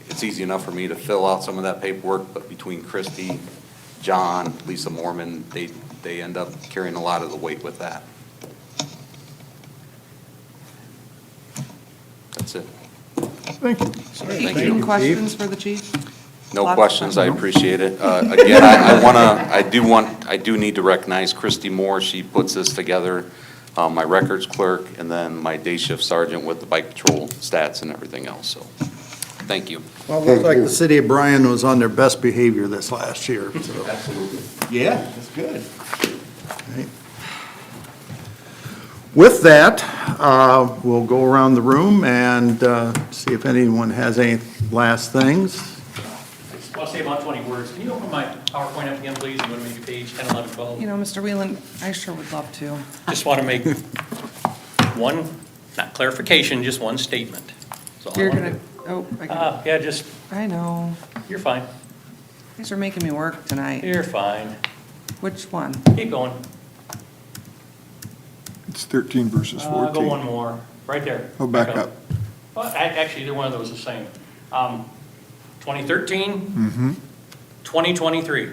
It's easy enough for me to fill out some of that paperwork, but between Christy, John, Lisa Mormon, they end up carrying a lot of the weight with that. That's it. Thank you. Thank Any you. questions for the chief? No Lots of questions, I questions. appreciate it. Again, I do need to recognize Christy Moore. She puts this together, my records clerk, and then my day shift sergeant with the bike patrol stats and everything else, so, thank you. Well, it looks like the city of Bryan was on their best behavior this last year, so. Absolutely. Yeah, that's good. With that, we'll go around the room and see if anyone has any last things. I just want to say about 20 words. Can you open my PowerPoint up again, please? You want to make page 10, 11, 12? You know, Mr. Whelan, I sure would love to. Just want to make one, not clarification, just one statement. That's all I You're wanna gonna, do. oh, Yeah, just, I know. you're fine. You guys are making me work tonight. You're fine. Which one? Keep going. It's 13 versus 14. Go one more, right there. Oh, back up. Well, actually, either one of those is the same. 2013, Mm-hmm. 2023.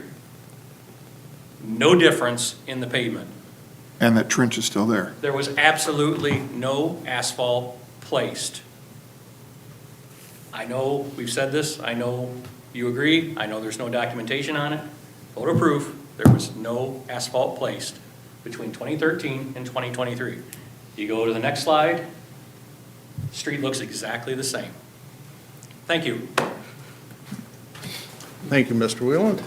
No difference in the pavement. And that trench is still there. There was absolutely no asphalt placed. I know we've said this, I know you agree, I know there's no documentation on it. Photo proof, there was no asphalt placed between 2013 and 2023. You go to the next slide, street looks exactly the same. Thank you. Thank you, Mr. Wheeland.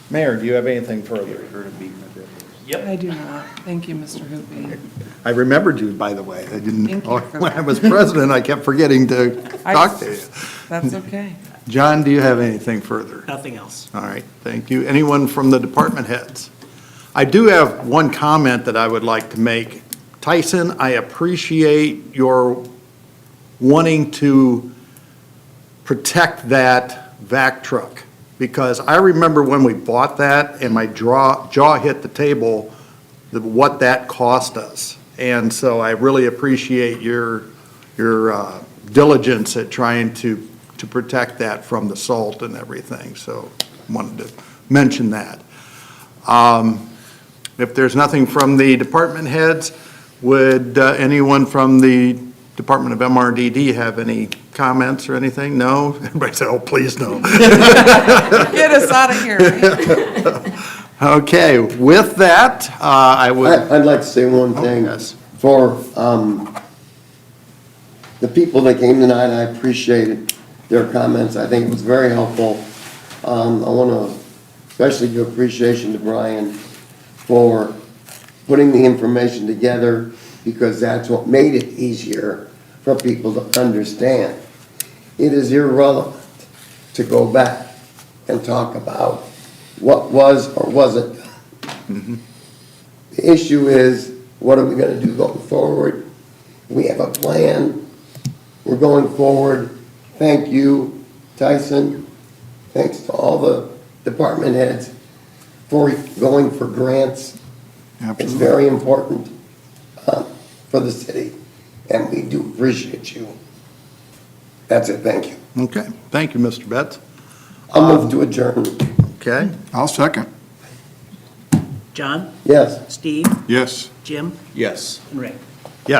Mayor, do you have anything further? Yep. I do not. Thank you, Mr. Hoopie. I remembered you, by the way. I didn't, Thank you for when I that. was president, I kept forgetting to talk to you. That's okay. John, do you have anything further? Nothing else. All right, thank you. Anyone from the department heads? I do have one comment that I would like to make. Tyson, I appreciate your wanting to protect that vac truck, because I remember when we bought that and my jaw hit the table, what that cost us. And so I really appreciate your diligence at trying to protect that from the salt and everything, so wanted to mention that. If there's nothing from the department heads, would anyone from the Department of MRDD have any comments or anything? No? Everybody said, oh, please no. Get us out of here. Okay, with that, I would. I'd like to say one thing. Yes. For the people that came tonight, I appreciated their comments. I think it was very helpful. I want to especially give appreciation to Bryan for putting the information together, because that's what made it easier for people to understand. It is irrelevant to go back and talk about what was or wasn't done. Mm-hmm. The issue is, what are we going to do going forward? We have a plan. We're going forward. Thank you, Tyson. Thanks to all the department heads for going for grants. It's Absolutely. very important for the city, and we do appreciate you. That's it, thank you. Okay, thank you, Mr. Betts. I'll move to adjourn. Okay, I'll second. John, Yes. Steve, Yes. Jim, Yes. and Ray.